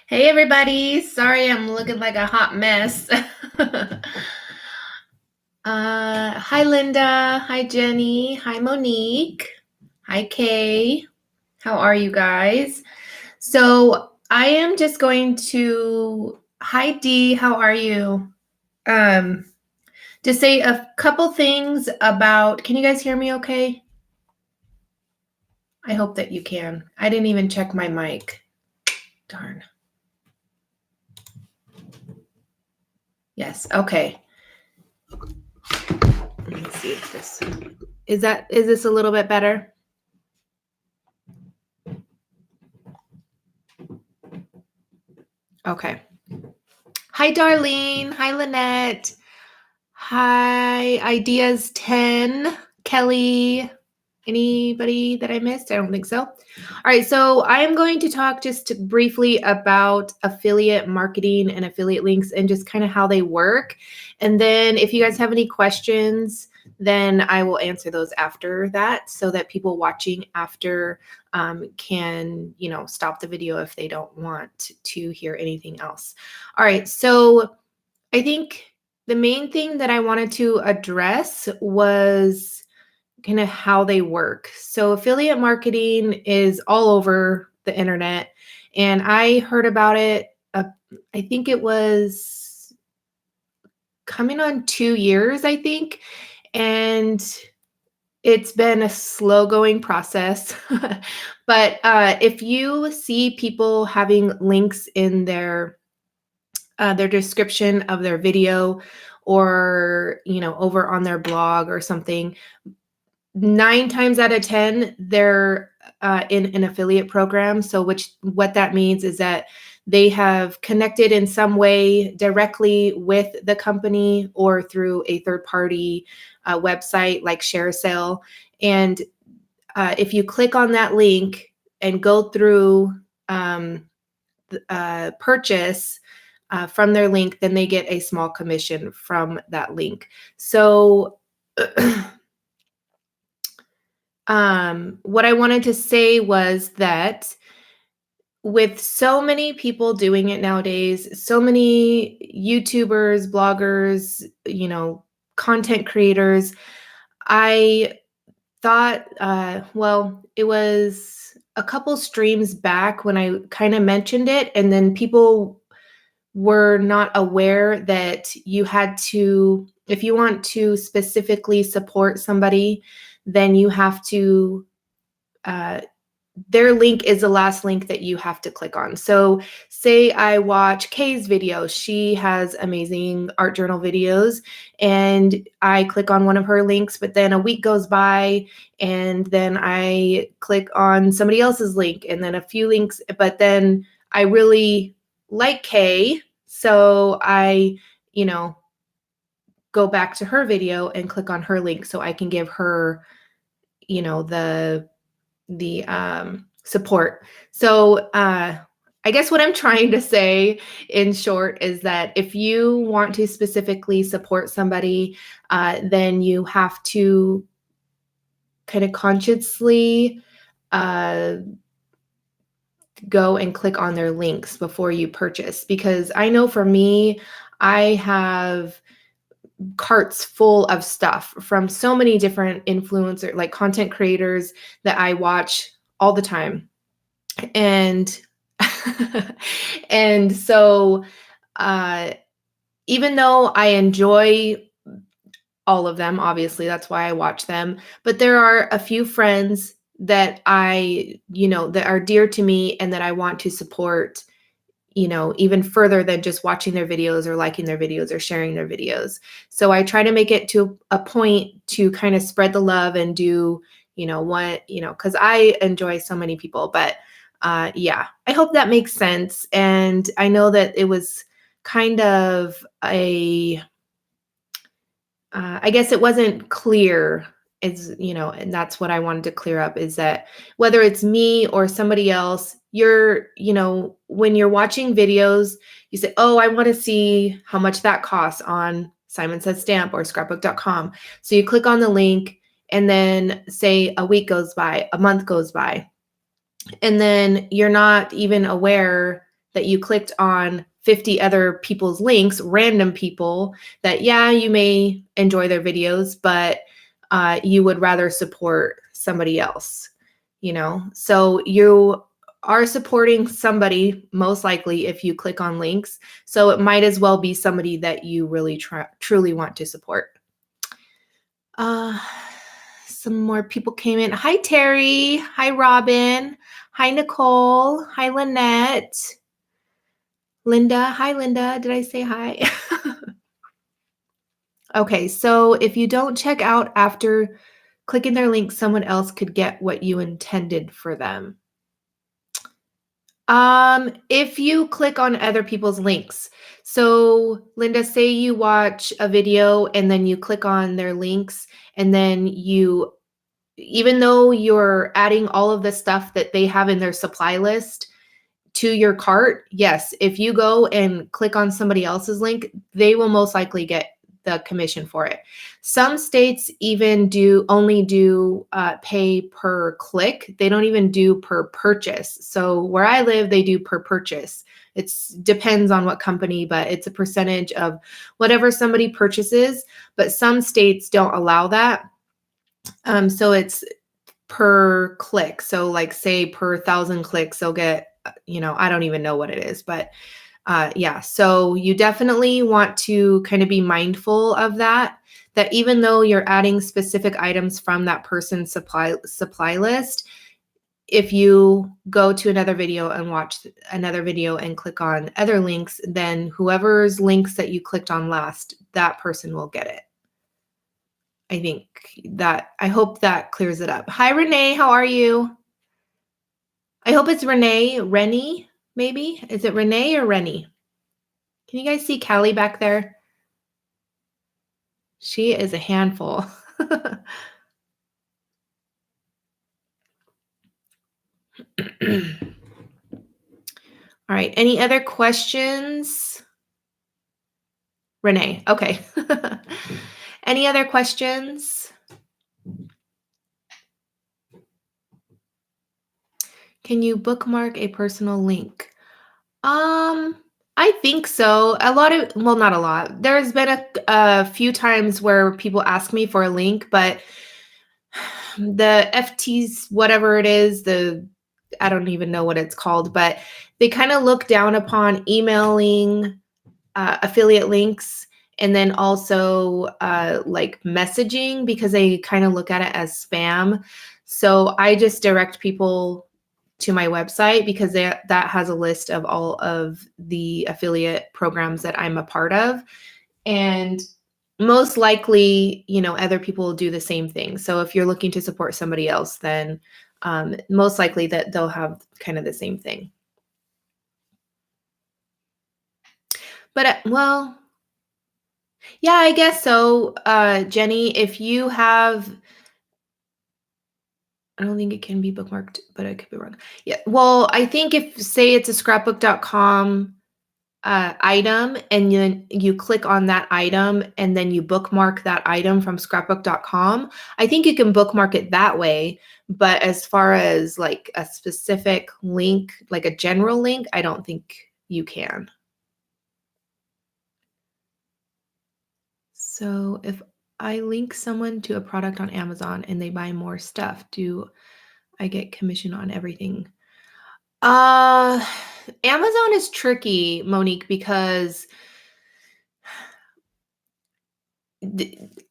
Hey everybody, sorry I'm looking like a hot mess. Hi Linda, hi Jenny, hi Monique, hi Kay. How are you guys? So I am just going to, hi Dee, how are you? To say a couple things about, can you guys hear me okay? I hope that you can. I didn't even check my mic. Darn. Yes, okay. Let me see if this is this a little bit better? Okay. Hi Darlene. Hi Lynette. Hi Ideas 10. Kelly. Anybody that I missed? I don't think so. All right, so I am going to talk just briefly about affiliate marketing and affiliate links and just kind of how they work. And then if you guys have any questions, then I will answer those after that so that people watching after can, stop the video if they don't want to hear anything else. All right, so I think the main thing that I wanted to address was kind of how they work. So affiliate marketing is all over the internet, and I heard about it. I think it was coming on 2 years, I think, and it's been a slow going process. But if you see people having links in their description of their video or over on their blog or something, 9 times out of 10, they're in an affiliate program. So what that means is that they have connected in some way directly with the company or through a third-party website like ShareSale. And if you click on that link and go through purchase from their link, then they get a small commission from that link. So what I wanted to say was that with so many people doing it nowadays, so many YouTubers, bloggers, content creators, I thought, it was a couple streams back when I kind of mentioned it, and then people were not aware that you had to, if you want to specifically support somebody, then you have to, their link is the last link that you have to click on. So say I watch Kay's video. She has amazing art journal videos, and I click on one of her links, but then a week goes by and then I click on somebody else's link and then a few links, but then I really like Kay. So I, go back to her video and click on her link so I can give her, the support. So I guess what I'm trying to say in short is that if you want to specifically support somebody, then you have to kind of consciously go and click on their links before you purchase. Because I know for me, I have carts full of stuff from so many different influencer, like content creators that I watch all the time. And and so even though I enjoy all of them, obviously that's why I watch them, but there are a few friends that that are dear to me and that I want to support, even further than just watching their videos or liking their videos or sharing their videos. So I try to make it to a point to kind of spread the love and do, because I enjoy so many people. But yeah, I hope that makes sense. And I know that it was kind of I guess it wasn't clear. And that's what I wanted to clear up, is that whether it's me or somebody else, when you're watching videos, you say, oh, I want to see how much that costs on Simon Says Stamp or scrapbook.com. So you click on the link, and then say a week goes by, a month goes by. and then you're not even aware that you clicked on 50 other people's links, random people that, yeah, you may enjoy their videos, but you would rather support somebody else, you know? So you are supporting somebody most likely if you click on links. So it might as well be somebody that you really truly want to support. Uh, some more people came in. Hi, Terry. Hi, Robin. Hi, Nicole. Hi, Lynette. Linda. Hi, Linda. Did I say hi? Okay, so if you don't check out after clicking their link, someone else could get what you intended for them. If you click on other people's links. So, Linda, say you watch a video and then you click on their links and then you, even though you're adding all of the stuff that they have in their supply list to your cart, yes, if you go and click on somebody else's link, they will most likely get the commission for it. Some states even only do pay per click. They don't even do per purchase. So where I live, they do per purchase. It depends on what company, but it's a percentage of whatever somebody purchases. But some states don't allow that. So it's per click. So like say per 1,000 clicks, they'll get, I don't even know what it is, but yeah. So you definitely want to kind of be mindful of that even though you're adding specific items from that person's supply list, if you go to another video and watch another video and click on other links, then whoever's links that you clicked on last, that person will get it. I hope that clears it up. Hi, Renee. How are you? I hope it's Rennie, maybe. Is it Renee or Rennie? Can you guys see Callie back there? She is a handful. All right. Any other questions? Renee. Okay. Any other questions? Can you bookmark a personal link? I think so. Not a lot. There's been a few times where people ask me for a link, but the FTs, whatever it is, I don't even know what it's called, but they kind of look down upon emailing affiliate links and then also like messaging because they kind of look at it as spam. So I just direct people to my website because that has a list of all of the affiliate programs that I'm a part of. And most likely, other people will do the same thing. So if you're looking to support somebody else, then most likely that they'll have kind of the same thing. But yeah, I guess so. Jenny, if you have, I don't think it can be bookmarked, but I could be wrong. Yeah. Well, I think if say it's a scrapbook.com item and then you click on that item and then you bookmark that item from scrapbook.com, I think you can bookmark it that way. But as far as like a specific link, like a general link, I don't think you can. So if I link someone to a product on Amazon and they buy more stuff, do I get commission on everything? Amazon is tricky, Monique, because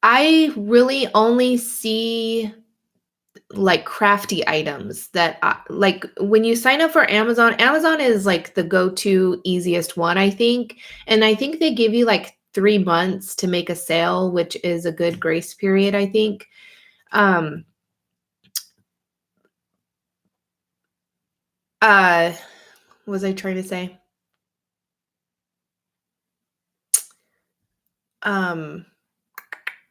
I really only see like crafty items that like when you sign up for Amazon is like the go-to easiest one, I think. And I think they give you like 3 months to make a sale, which is a good grace period, I think. What was I trying to say? Let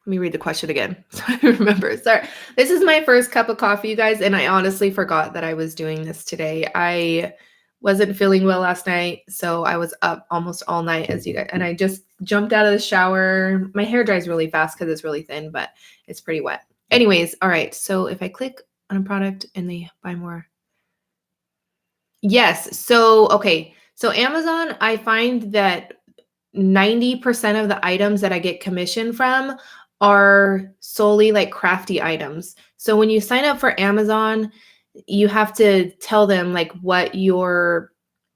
me read the question again so I remember. Sorry. This is my first cup of coffee, you guys, and I honestly forgot that I was doing this today. I wasn't feeling well last night, so I was up almost all night as you guys, and I just jumped out of the shower. My hair dries really fast because it's really thin, but it's pretty wet. Anyways, all right. So if I click on a product and they buy more, Yes. So, okay. So Amazon, I find that 90% of the items that I get commission from are solely like crafty items. So when you sign up for Amazon, you have to tell them like what your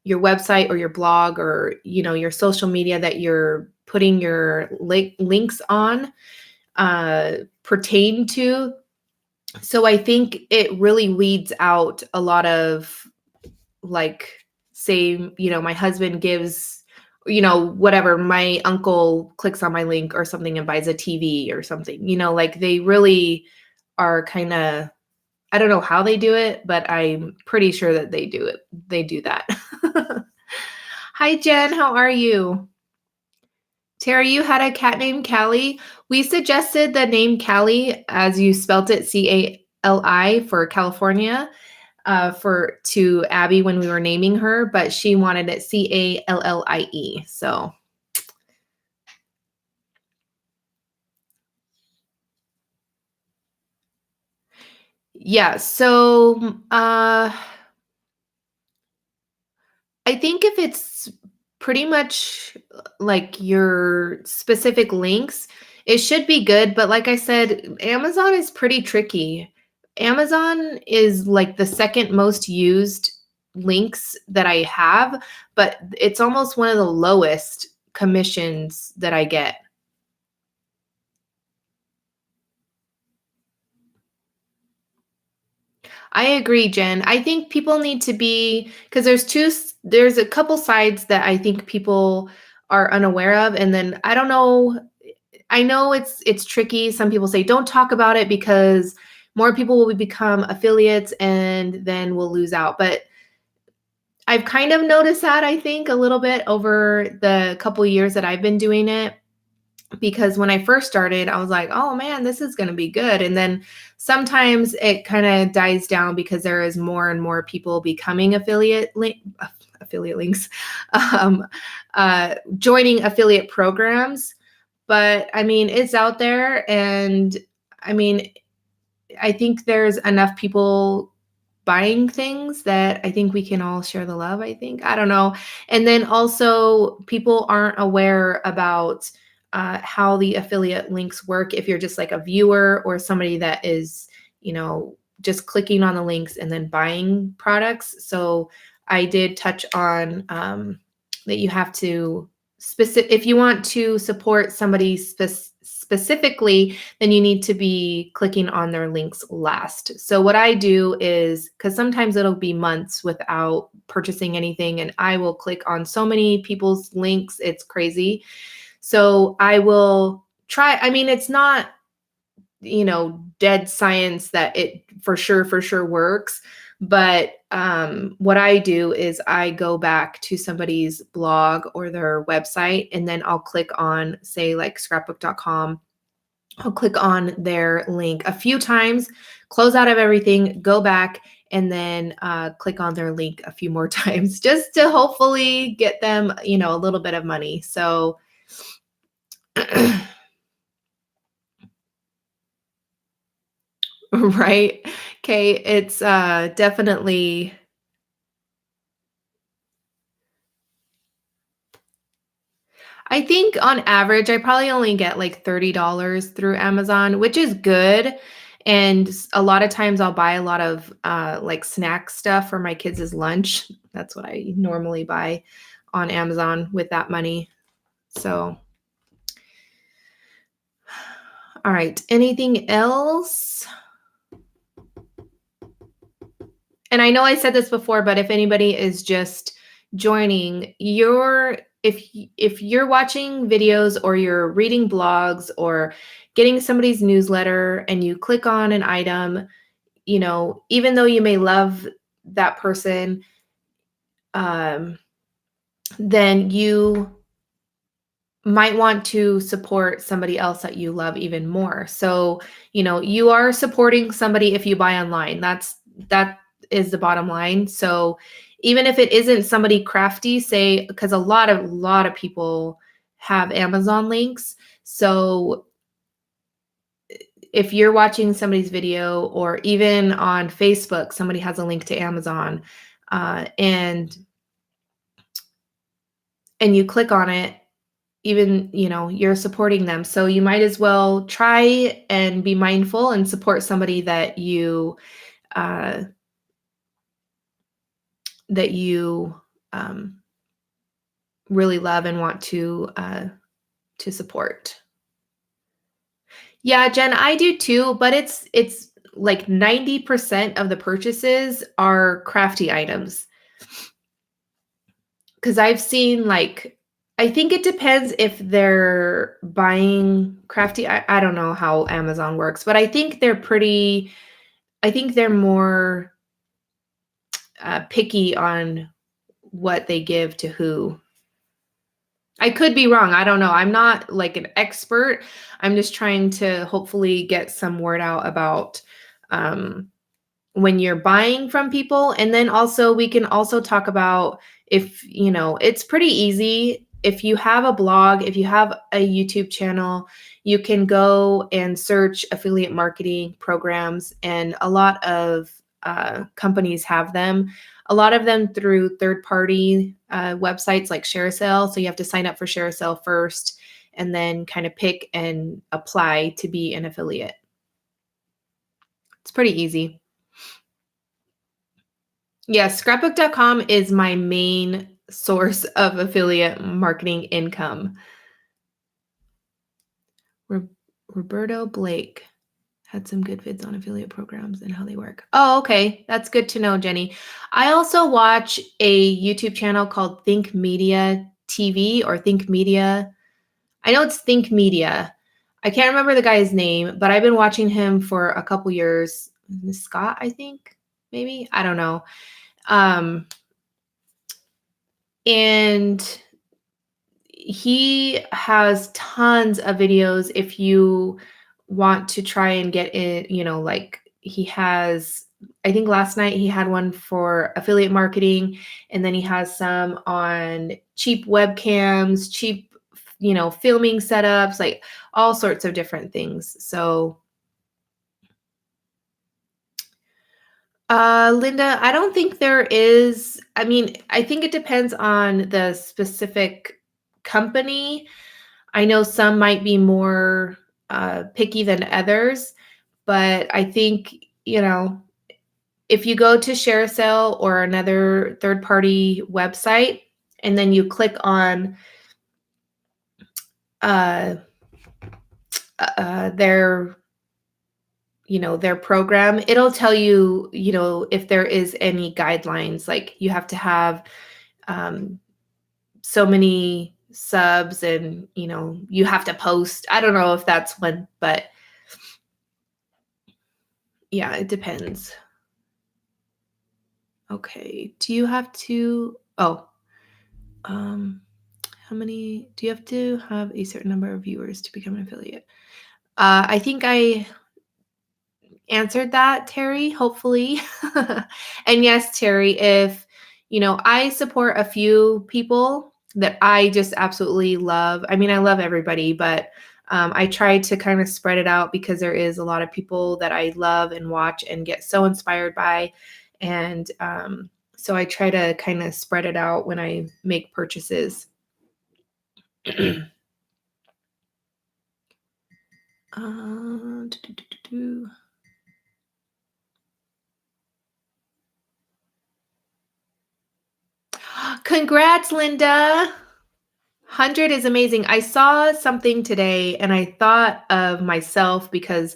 website or your blog or your social media that you're putting your links on pertain to. So I think it really weeds out a lot of, like, say, my husband gives, whatever, my uncle clicks on my link or something and buys a TV or something, like they really are kind of, I don't know how they do it, but I'm pretty sure that they do it. They do that. Hi, Jen. How are you? Terry, you had a cat named Callie. We suggested the name Callie as you spelt it, Cali, for California, for to Abby when we were naming her, but she wanted it Callie. So yeah. So I think if it's pretty much like your specific links, it should be good. But like I said, Amazon is pretty tricky. Amazon is like the second most used links that I have, but it's almost one of the lowest commissions that I get. I agree, Jen. I think people need to be, because there's a couple sides that I think people are unaware of, and then I don't know. I know it's tricky. Some people say don't talk about it because more people will become affiliates and then we'll lose out. But I've kind of noticed that, I think, a little bit over the couple years that I've been doing it, because when I first started, I was like, "Oh man, this is going to be good." And then sometimes it kind of dies down because there is more and more people becoming affiliate links, um, joining affiliate programs. But I mean, it's out there, and I mean, I think there's enough people buying things that I think we can all share the love, I think. I don't know. And then also, people aren't aware about how the affiliate links work if you're just like a viewer or somebody that is, just clicking on the links and then buying products. So I did touch on that you have to if you want to support somebody specifically, then you need to be clicking on their links last. So what I do is, because sometimes it'll be months without purchasing anything, and I will click on so many people's links, it's crazy. So I will try, I mean, it's not, dead science that it for sure works. But what I do is I go back to somebody's blog or their website, and then I'll click on, say, like scrapbook.com. I'll click on their link a few times, close out of everything, go back, and then click on their link a few more times just to hopefully get them, a little bit of money. So, right? Okay, it's definitely. I think on average, I probably only get like $30 through Amazon, which is good. And a lot of times I'll buy a lot of like snack stuff for my kids' lunch. That's what I normally buy on Amazon with that money. So, all right. Anything else? And I know I said this before, but if anybody is just joining, if you're watching videos or you're reading blogs or getting somebody's newsletter and you click on an item, even though you may love that person, um, then you might want to support somebody else that you love even more. So, you are supporting somebody if you buy online. That is the bottom line. So, even if it isn't somebody crafty, say, because a lot of people have Amazon links. So, if you're watching somebody's video or even on Facebook, somebody has a link to Amazon, and you click on it, even, you're supporting them. So you might as well try and be mindful and support somebody uh, that you um, really love and want to support. Yeah, Jen, I do too, but it's like 90% of the purchases are crafty items. Because I've seen like, I think it depends if they're buying crafty. I don't know how Amazon works, but I think they're more picky on what they give to who. I could be wrong. I don't know. I'm not like an expert. I'm just trying to hopefully get some word out about um, when you're buying from people. And then also, we can also talk about if, it's pretty easy. If you have a blog, if you have a YouTube channel, you can go and search affiliate marketing programs, and a lot of companies have them. A lot of them through third-party websites like ShareSale. So you have to sign up for ShareSale first and then kind of pick and apply to be an affiliate. It's pretty easy. Yeah, scrapbook.com is my main source of affiliate marketing income. Roberto Blake had some good vids on affiliate programs and how they work. Oh, okay. That's good to know, Jenny. I also watch a YouTube channel called Think Media TV or Think Media. I know it's Think Media. I can't remember the guy's name, but I've been watching him for a couple years. Scott, I think, maybe. I don't know. And he has tons of videos if you want to try and get in, like he has, I think last night he had one for affiliate marketing, and then he has some on cheap webcams, cheap, filming setups, like all sorts of different things. So Linda, I don't think there is. I mean, I think it depends on the specific company. I know some might be more picky than others, but I think, if you go to ShareSale or another third-party website, and then you click on their their program, it'll tell you, if there is any guidelines, like you have to have so many subs, and you have to post. I don't know if that's one, but yeah, it depends. Okay, do you have to how many do you have to have a certain number of viewers to become an affiliate? I think I answered that, Terry, hopefully. And yes, Terry, if I support a few people that I just absolutely love. I mean, I love everybody, but I try to kind of spread it out because there is a lot of people that I love and watch and get so inspired by. And so I try to kind of spread it out when I make purchases. Congrats, Linda. 100 is amazing. I saw something today and I thought of myself because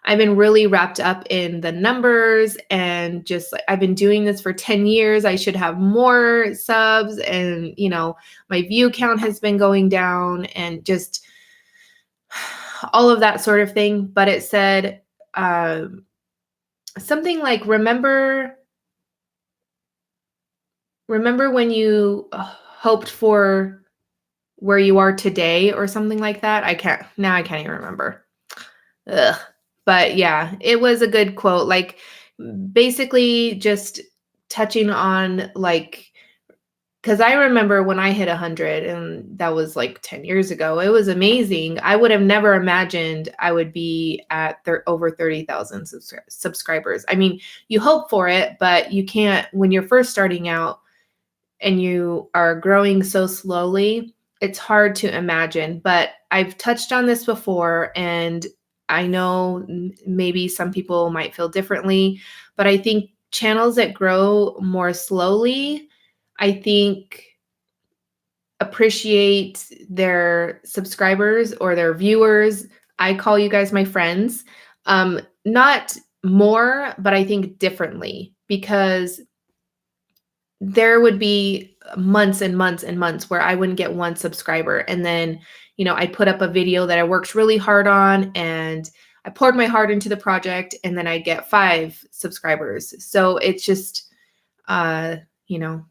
I've been really wrapped up in the numbers, and just like I've been doing this for 10 years. I should have more subs, and my view count has been going down, and just all of that sort of thing. But it said something like, remember when you hoped for where you are today, or something like that. I can't even remember. Ugh. But yeah, it was a good quote. Like basically just touching on like because I remember when I hit 100, and that was like 10 years ago. It was amazing. I would have never imagined I would be at over 30,000 subscribers. I mean, you hope for it, but you can't when you're first starting out and you are growing so slowly. It's hard to imagine, but I've touched on this before, and I know maybe some people might feel differently, but I think channels that grow more slowly, I think, appreciate their subscribers or their viewers. I call you guys my friends. Not more, but I think differently, because there would be months and months and months where I wouldn't get one subscriber. And then, I put up a video that I worked really hard on and I poured my heart into the project, and then I get 5 subscribers. So it's just, uh, you know,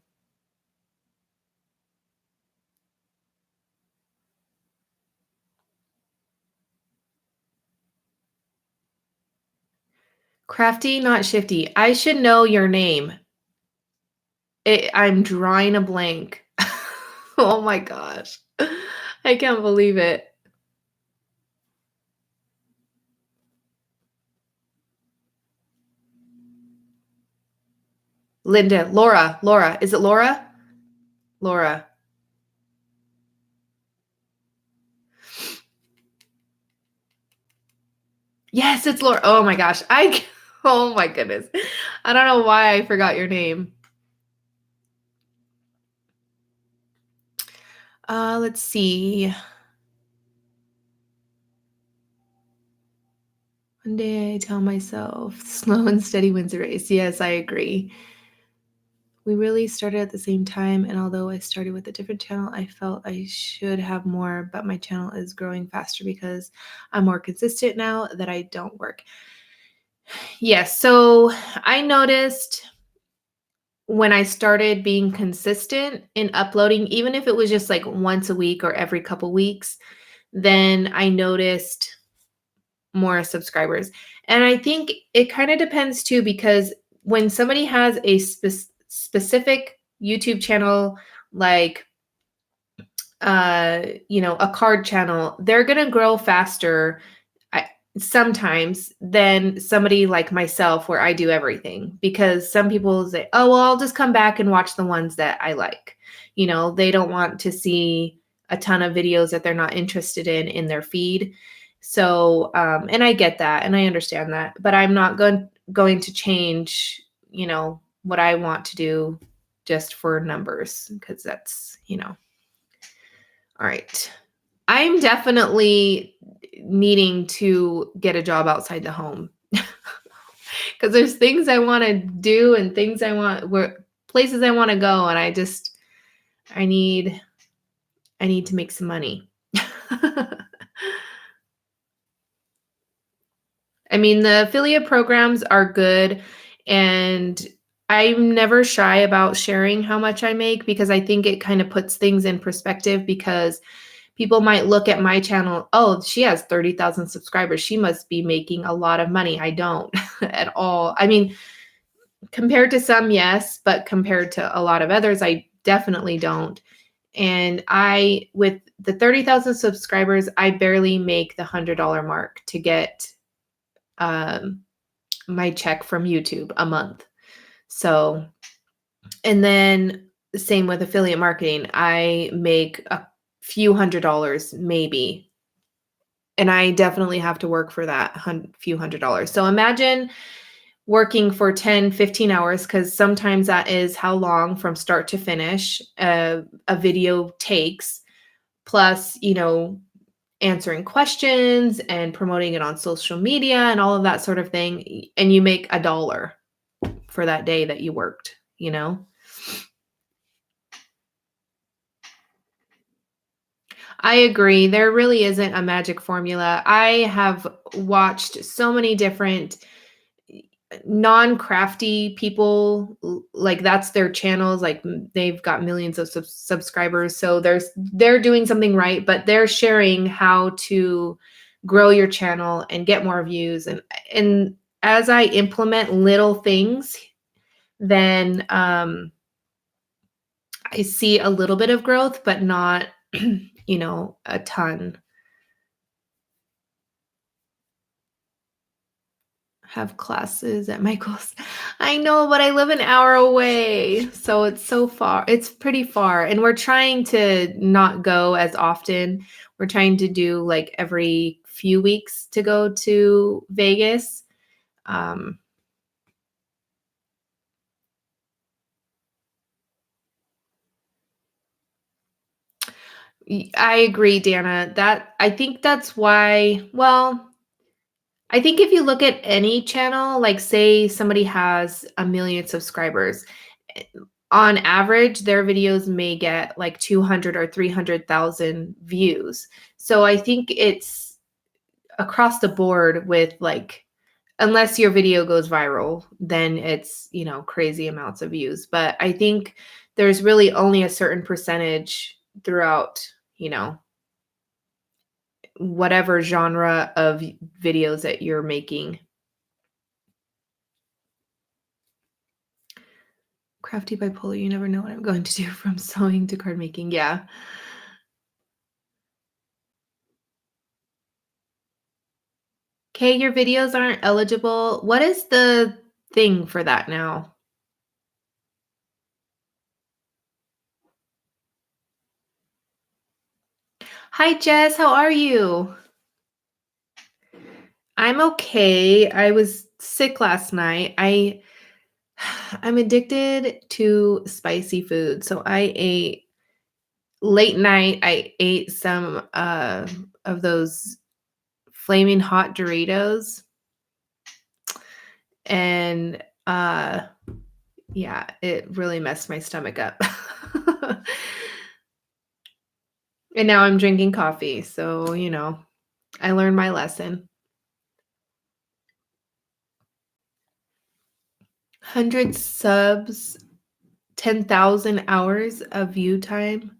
crafty, not shifty. I should know your name. I'm drawing a blank. Oh my gosh. I can't believe it. Linda, Laura. Is it Laura? Laura. Yes, it's Laura. Oh my gosh. Oh my goodness. I don't know why I forgot your name. Let's see. One day I tell myself, slow and steady wins the race. Yes, I agree. We really started at the same time, and although I started with a different channel, I felt I should have more, but my channel is growing faster because I'm more consistent now that I don't work. Yes, so I noticed when I started being consistent in uploading, even if it was just like once a week or every couple weeks, then I noticed more subscribers. And I think it kind of depends too, because when somebody has a specific YouTube channel, like a card channel, they're going to grow faster sometimes than somebody like myself, where I do everything, because some people say, oh, well, I'll just come back and watch the ones that I like. They don't want to see a ton of videos that they're not interested in their feed. So, and I get that and I understand that, but I'm not going to change, what I want to do just for numbers, because that's, all right. I'm definitely needing to get a job outside the home, because there's things I want to do and things I want, places I want to go, and I need to make some money. I mean, the affiliate programs are good, and I'm never shy about sharing how much I make, because I think it kind of puts things in perspective, because people might look at my channel, oh, she has 30,000 subscribers. She must be making a lot of money. I don't at all. I mean, compared to some, yes, but compared to a lot of others, I definitely don't. And with the 30,000 subscribers, I barely make the $100 mark to get my check from YouTube a month. So, and then same with affiliate marketing. I make a few $100s maybe. And I definitely have to work for that few $100s. So imagine working for 10, 15 hours, because sometimes that is how long from start to finish a video takes, plus, answering questions and promoting it on social media and all of that sort of thing. And you make $1 for that day that you worked, I agree. There really isn't a magic formula. I have watched so many different non-crafty people, like that's their channels, like they've got millions of subscribers, so they're doing something right, but they're sharing how to grow your channel and get more views. And as I implement little things, then I see a little bit of growth, but not, a ton. Have classes at Michael's. I know, but I live an hour away, so it's so far. It's pretty far, and we're trying to not go as often. We're trying to do like every few weeks to go to Vegas. Um, I agree, Dana. That I think that's why. Well, I think if you look at any channel, like say somebody has a million subscribers, eh, on average, their videos may get like 200 or 300,000 views. So I think it's across the board with like, unless your video goes viral, then it's, crazy amounts of views. But I think there's really only a certain percentage throughout, whatever genre of videos that you're making. Crafty bipolar, you never know what I'm going to do from sewing to card making. Yeah. Okay, your videos aren't eligible. What is the thing for that now? Hi, Jess. How are you? I'm okay. I was sick last night. I'm addicted to spicy food. So I ate late night. I ate some of those flaming hot Doritos, and yeah, it really messed my stomach up. And now I'm drinking coffee. So, I learned my lesson. 100 subs, 10,000 hours of view time.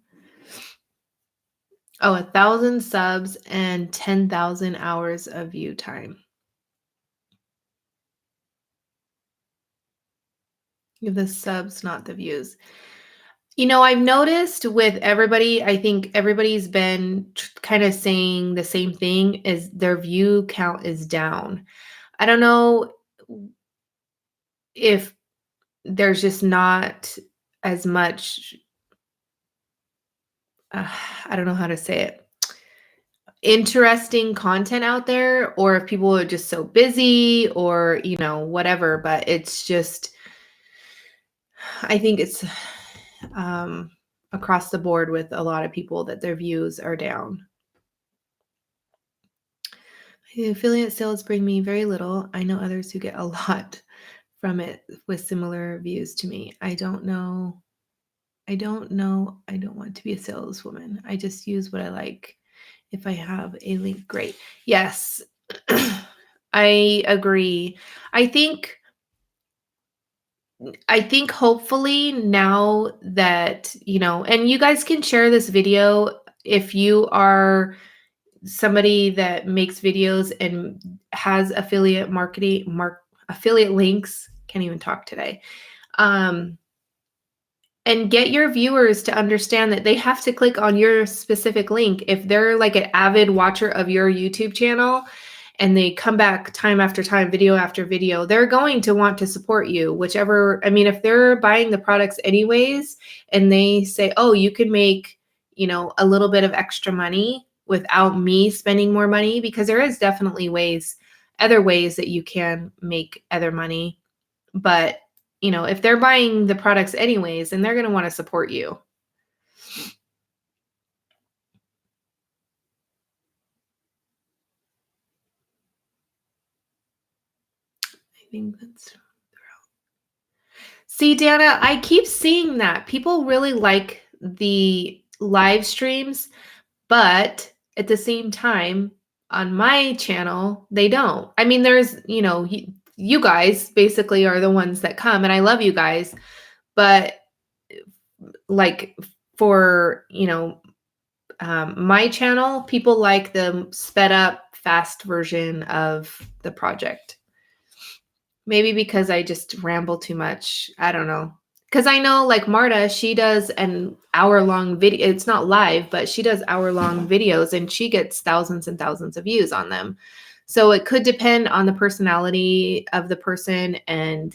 Oh, 1,000 subs and 10,000 hours of view time. The subs, not the views. I've noticed with everybody, I think everybody's been kind of saying the same thing is their view count is down. I don't know if there's just not as much, I don't know how to say it, interesting content out there, or if people are just so busy or, whatever, but it's just, I think it's um, across the board with a lot of people that their views are down. Affiliate sales bring me very little. I know others who get a lot from it with similar views to me. I don't know. I don't know. I don't want to be a saleswoman. I just use what I like. If I have a link, great. Yes, I agree. I think hopefully now that, and you guys can share this video if you are somebody that makes videos and has affiliate links, can't even talk today. And get your viewers to understand that they have to click on your specific link. If they're like an avid watcher of your YouTube channel and they come back time after time, video after video, they're going to want to support you. If they're buying the products anyways, and they say, oh, you can make, a little bit of extra money without me spending more money, because there is definitely other ways that you can make other money. But if they're buying the products anyways, then they're going to want to support you. I think that's. See, Dana, I keep seeing that people really like the live streams, but at the same time, on my channel, they don't. There's, you guys basically are the ones that come, and I love you guys, but like for, my channel, people like the sped up, fast version of the project. Maybe because I just ramble too much. I don't know. because I know like Marta, she does an hour-long video. It's not live, but she does hour-long videos and she gets thousands and thousands of views on them. So it could depend on the personality of the person and,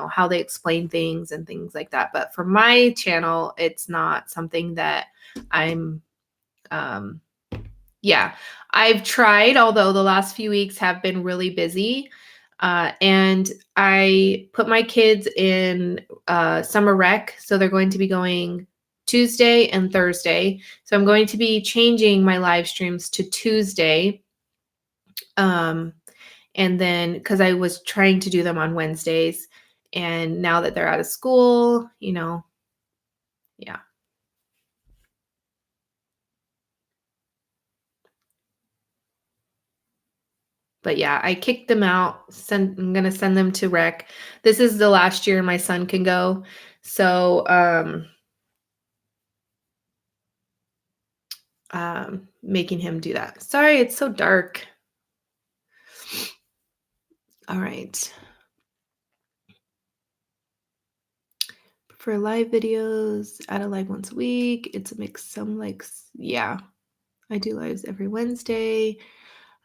how they explain things and things like that. But for my channel, it's not something that I'm um yeah, I've tried, although the last few weeks have been really busy. And I put my kids in summer rec. So they're going to be going Tuesday and Thursday. So I'm going to be changing my live streams to Tuesday. Um, and then because I was trying to do them on Wednesdays. And now that they're out of school, yeah. But yeah, I kicked them out. I'm gonna send them to rec. This is the last year my son can go. So making him do that. Sorry, it's so dark. All right. For live videos, add a live once a week. It's a mix. Some yeah, I do lives every Wednesday.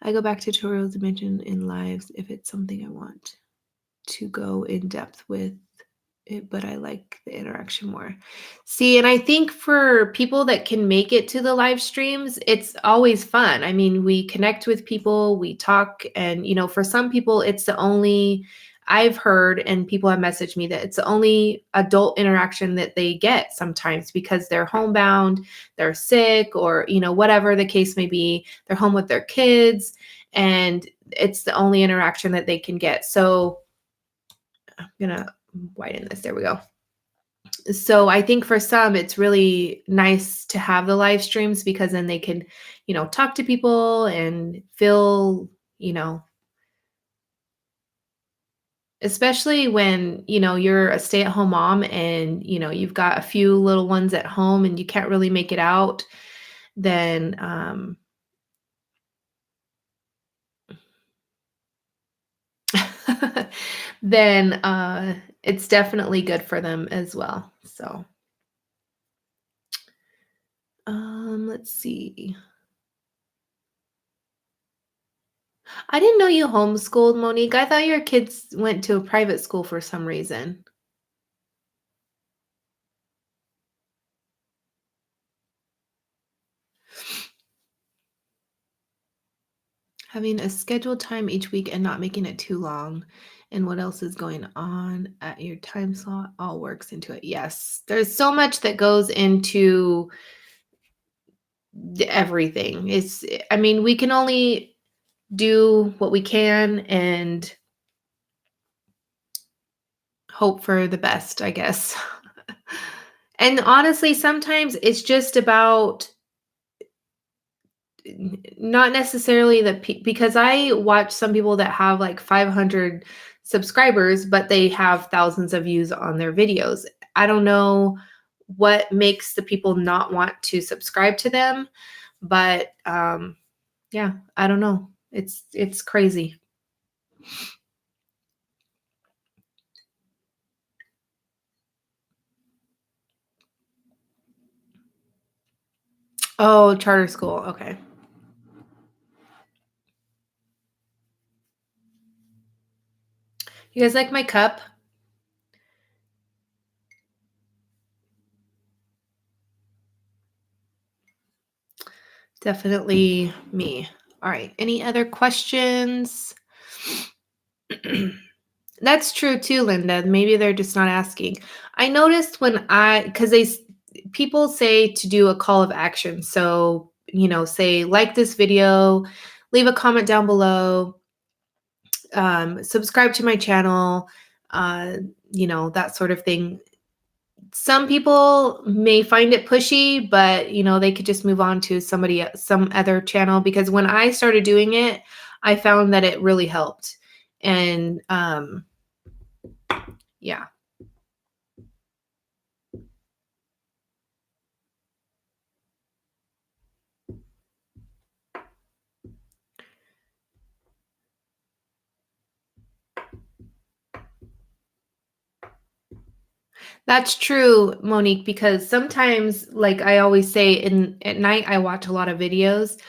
I go back to tutorials and mention in lives if it's something I want to go in depth with it, but I like the interaction more. See, and I think for people that can make it to the live streams, it's always fun. I mean, we connect with people, we talk, and for some people, it's the only I've heard, and people have messaged me that it's the only adult interaction that they get sometimes because they're homebound, they're sick, or whatever the case may be, they're home with their kids, and it's the only interaction that they can get. So I'm gonna widen this. There we go. So I think for some, it's really nice to have the live streams because then they can, talk to people and feel, especially when, you're a stay-at-home mom and, you've got a few little ones at home and you can't really make it out, then, then it's definitely good for them as well. So, let's see. I didn't know you homeschooled, Monique. I thought your kids went to a private school for some reason. Having a scheduled time each week and not making it too long. And what else is going on at your time slot all works into it. Yes, there's so much that goes into everything. I mean, we can only do what we can and hope for the best, I guess. And honestly, sometimes it's just about not necessarily because I watch some people that have like 500 subscribers, but they have thousands of views on their videos. I don't know what makes the people not want to subscribe to them, but yeah, I don't know. It's crazy. Oh, charter school. Okay. You guys like my cup? Definitely me. All right. Any other questions? That's true too, Linda. Maybe they're just not asking. I noticed because people say to do a call of action. So, say like this video, leave a comment down below, subscribe to my channel, uh, that sort of thing. Some people may find it pushy, but they could just move on to some other channel because when I started doing it, I found that it really helped. And yeah. That's true, Monique, because sometimes, like I always say, in at night I watch a lot of videos,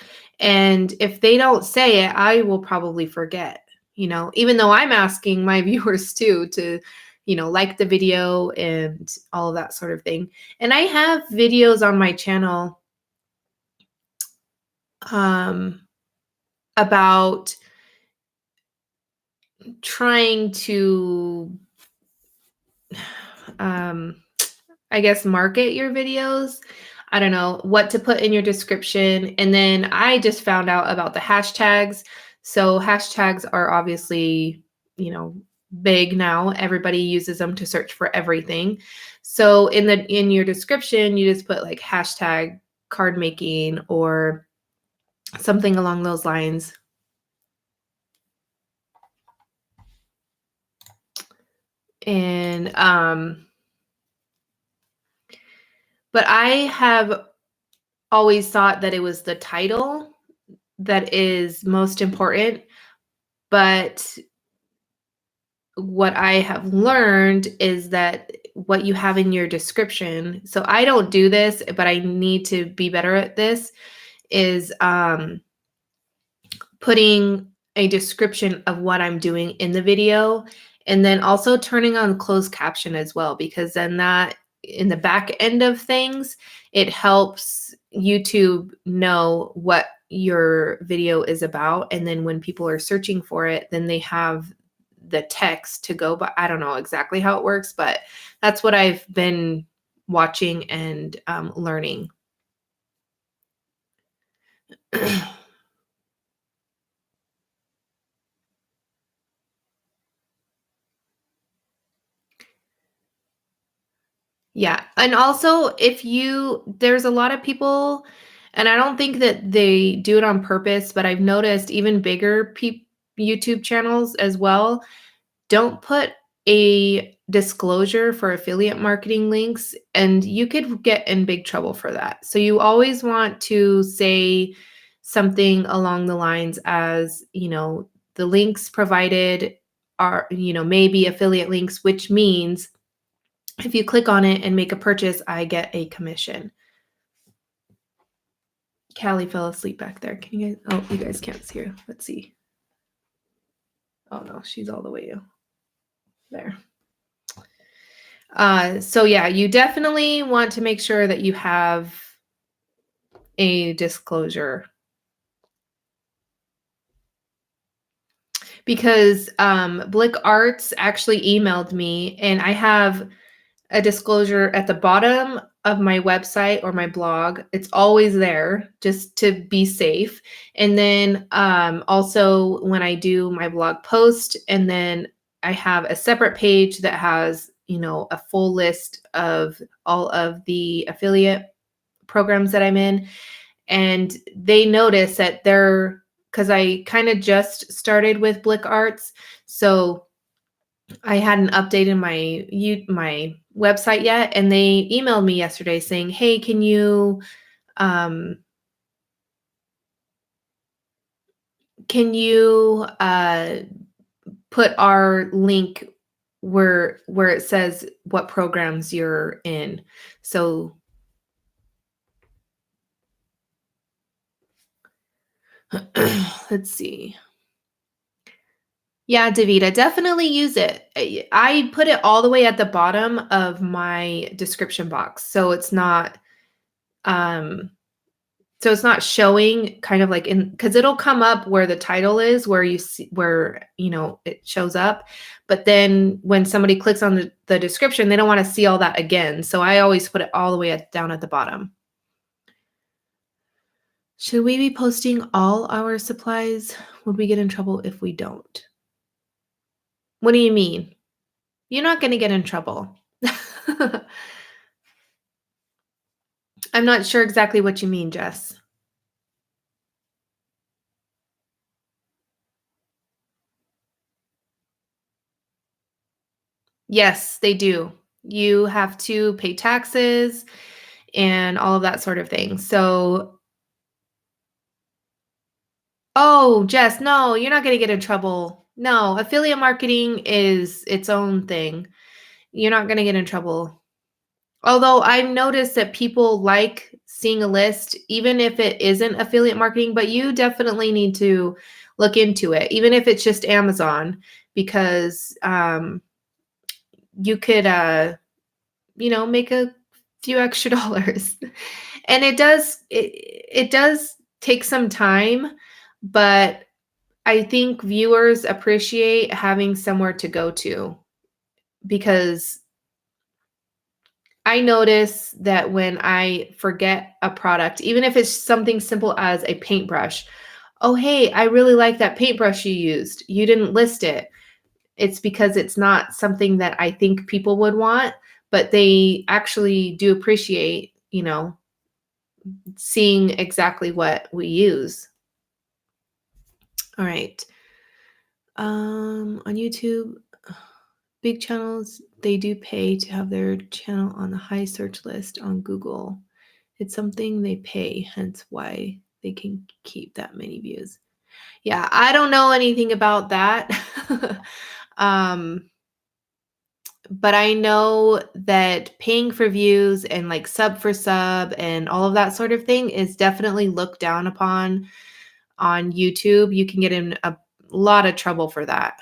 and if they don't say it, I will probably forget, even though I'm asking my viewers too to, like the video and all of that sort of thing. And I have videos on my channel um about trying to um I guess market your videos. I don't know what to put in your description. And then I just found out about the hashtags. So hashtags are obviously, big now. Everybody uses them to search for everything. So in your description, you just put like hashtag card making or something along those lines. And but I have always thought that it was the title that is most important. But what I have learned is that what you have in your description, so I don't do this, but I need to be better at this, is putting a description of what I'm doing in the video, and then also turning on closed caption as well, because then that in the back end of things, it helps YouTube know what your video is about. And then when people are searching for it, then they have the text to go by. I don't know exactly how it works, but that's what I've been watching and learning. Yeah. And also, there's a lot of people, and I don't think that they do it on purpose, but I've noticed even bigger YouTube channels as well don't put a disclosure for affiliate marketing links, and you could get in big trouble for that. So you always want to say something along the lines as, the links provided are, maybe affiliate links, which means if you click on it and make a purchase, I get a commission. Callie fell asleep back there. Can you guys? Oh, you guys can't see her. Let's see. Oh no, she's all the way there. So yeah, you definitely want to make sure that you have a disclosure, because Blick Arts actually emailed me, and I have a disclosure at the bottom of my website or my blog. It's always there just to be safe. And then also when I do my blog post, and then I have a separate page that has, a full list of all of the affiliate programs that I'm in. And they notice that because I kind of just started with Blick Arts. So I hadn't updated my website yet, and they emailed me yesterday saying, "Hey, can you um, put our link where it says what programs you're in?" So let's see. Yeah, Davita, definitely use it. I put it all the way at the bottom of my description box, um so it's not showing kind of like because it'll come up where the title is, where you see where it shows up. But then when somebody clicks on the description, they don't want to see all that again. So I always put it all the way down at the bottom. Should we be posting all our supplies? Would we get in trouble if we don't? What do you mean? You're not going to get in trouble. I'm not sure exactly what you mean, Jess. Yes, they do. You have to pay taxes and all of that sort of thing. So, oh, Jess, no, you're not going to get in trouble. No, affiliate marketing is its own thing. You're not going to get in trouble. Although I've noticed that people like seeing a list, even if it isn't affiliate marketing, but you definitely need to look into it, even if it's just Amazon, because you could, make a few extra dollars. And it does take some time, but I think viewers appreciate having somewhere to go to because I notice that when I forget a product, even if it's something simple as a paintbrush, oh, hey, I really like that paintbrush you used. You didn't list it. It's because it's not something that I think people would want, but they actually do appreciate, seeing exactly what we use. All right. On YouTube, big channels, they do pay to have their channel on the high search list on Google. It's something they pay, hence why they can keep that many views. Yeah, I don't know anything about that. um, but I know that paying for views and like sub for sub and all of that sort of thing is definitely looked down upon on YouTube. You can get in a lot of trouble for that.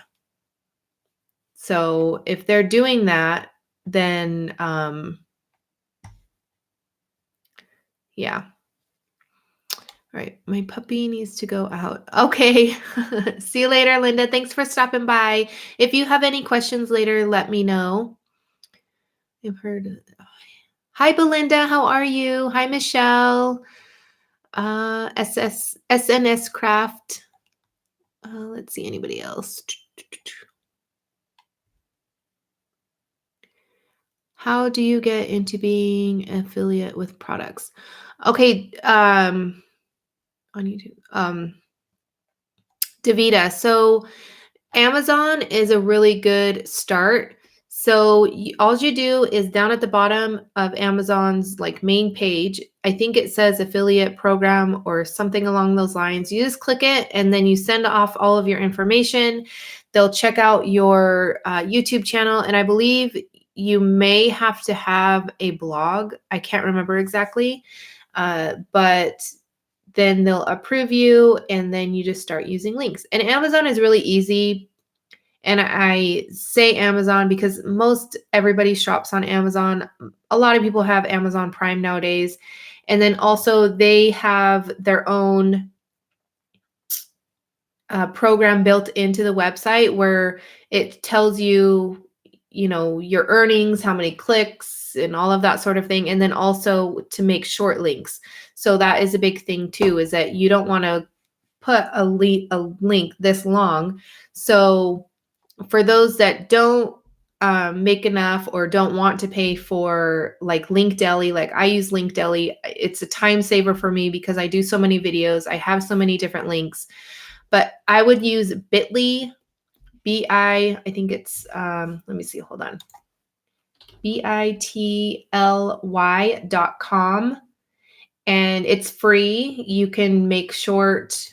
So if they're doing that, then yeah. All right, my puppy needs to go out. Okay. See you later, Linda. Thanks for stopping by. If you have any questions later, let me know. I've heard. Hi, Belinda. How are you? Hi, Michelle. SNS Craft. Let's see anybody else. How do you get into being affiliate with products? Okay, on YouTube. Davita. So Amazon is a really good start. So all you do is down at the bottom of Amazon's like main page, I think it says affiliate program or something along those lines. You just click it and then you send off all of your information. They'll check out your YouTube channel, and I believe you may have to have a blog. I can't remember exactly, but then they'll approve you and then you just start using links. And Amazon is really easy. And I say Amazon because most everybody shops on Amazon. A lot of people have Amazon Prime nowadays. And then also they have their own program built into the website where it tells you, your earnings, how many clicks, and all of that sort of thing. And then also to make short links. So that is a big thing too, is that you don't want to put a link this long. So for those that don't make enough or don't want to pay for like Linkdeli, like I use Linkdeli, it's a time saver for me because I do so many videos. I have so many different links, but I would use Bitly, I think it's, let me see, hold on. bitly.com. And it's free. You can make short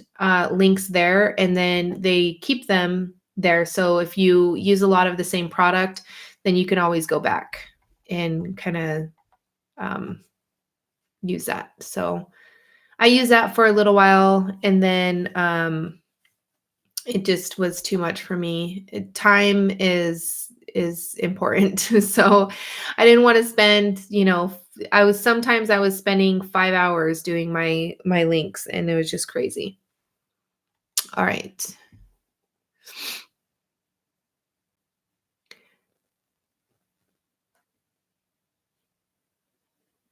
links there and then they keep them there. So if you use a lot of the same product, then you can always go back and kind of use that. So I use that for a little while and then it just was too much for me. Time is important. So I didn't want to spend, I was spending 5 hours doing my links and it was just crazy. All right.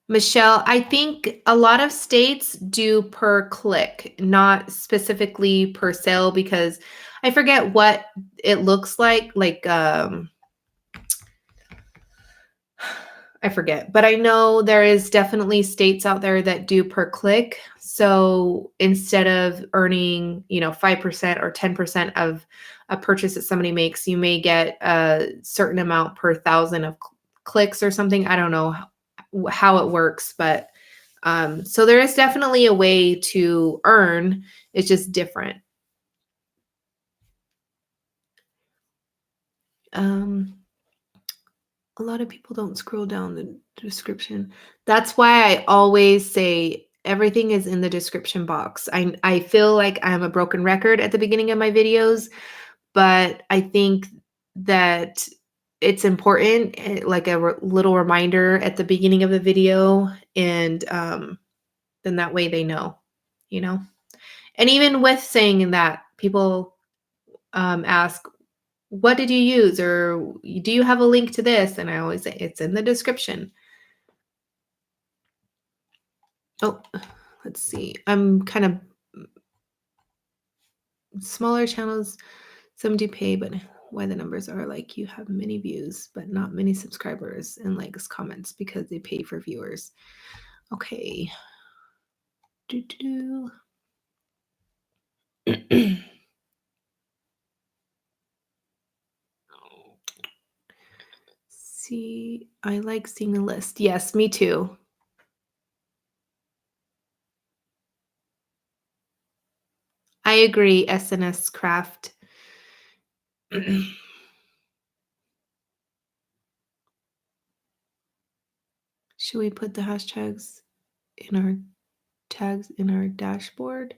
Michelle, I think a lot of states do per click, not specifically per sale, because I forget what it looks like. I forget, but I know there is definitely states out there that do per click. So instead of earning, 5% or 10% of a purchase that somebody makes, you may get a certain amount per thousand of clicks or something. I don't know how it works, but so there is definitely a way to earn. It's just different. Um, A lot of people don't scroll down the description. That's why I always say everything is in the description box. I feel like I'm a broken record at the beginning of my videos, but I think that it's important, like a little reminder at the beginning of the video, and then that way they know, you know. And even with saying that, people ask, "What did you use?" or "Do you have a link to this?" And I always say it's in the description. Oh, let's see. I'm kind of smaller channels. Some do pay, but why the numbers are like you have many views, but not many subscribers and likes, comments because they pay for viewers. Okay. Do. See, I like seeing a list. Yes, me too. I agree, SNS Craft. Should we put the hashtags in our tags in our dashboard?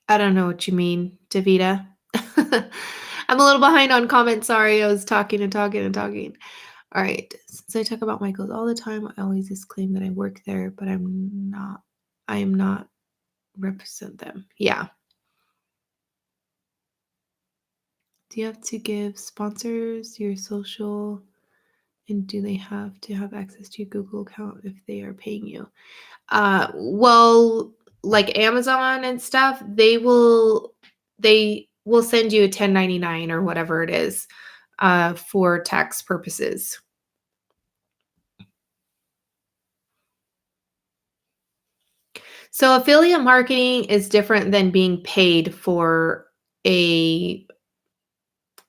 I don't know what you mean, Davita. I'm a little behind on comments. Sorry, I was talking and talking and talking. All right. Since I talk about Michael's all the time, I always disclaim that I work there, but I am not represent them. Yeah. Do you have to give sponsors your social, and do they have to have access to your Google account if they are paying you? Well, like Amazon and stuff, they will send you a 1099 or whatever it is for tax purposes. So affiliate marketing is different than being paid for a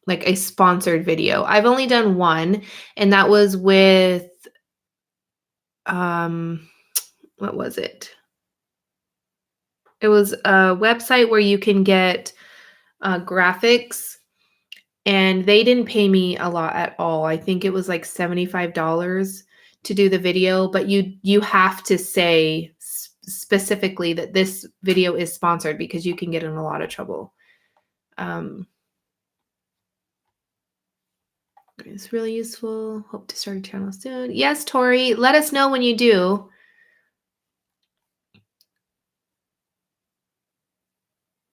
like a sponsored video. I've only done one, and that was with um what was it? It was a website where you can get graphics, and they didn't pay me a lot at all. I think it was like $75 to do the video, but you have to say specifically that this video is sponsored because you can get in a lot of trouble. It's really useful. Hope to start a channel soon. Yes, Tori, let us know when you do.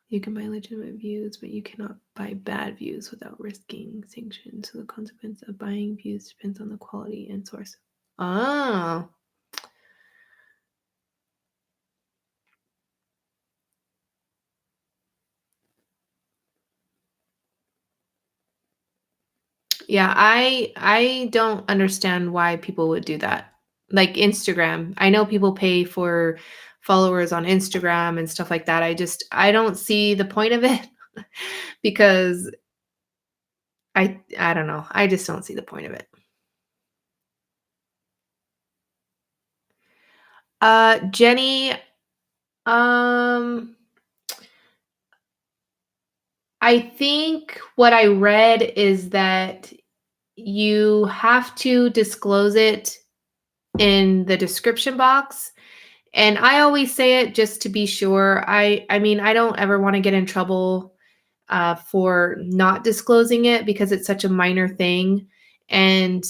You can buy legitimate views, but you cannot buy bad views without risking sanctions. So the consequence of buying views depends on the quality and source. Oh. Yeah, I don't understand why people would do that. Like Instagram. I know people pay for followers on Instagram and stuff like that. I don't see the point of it because I don't know. I just don't see the point of it. Jenny, um I think what I read is that you have to disclose it in the description box. And I always say it just to be sure. I mean, I don't ever want to get in trouble for not disclosing it because it's such a minor thing. And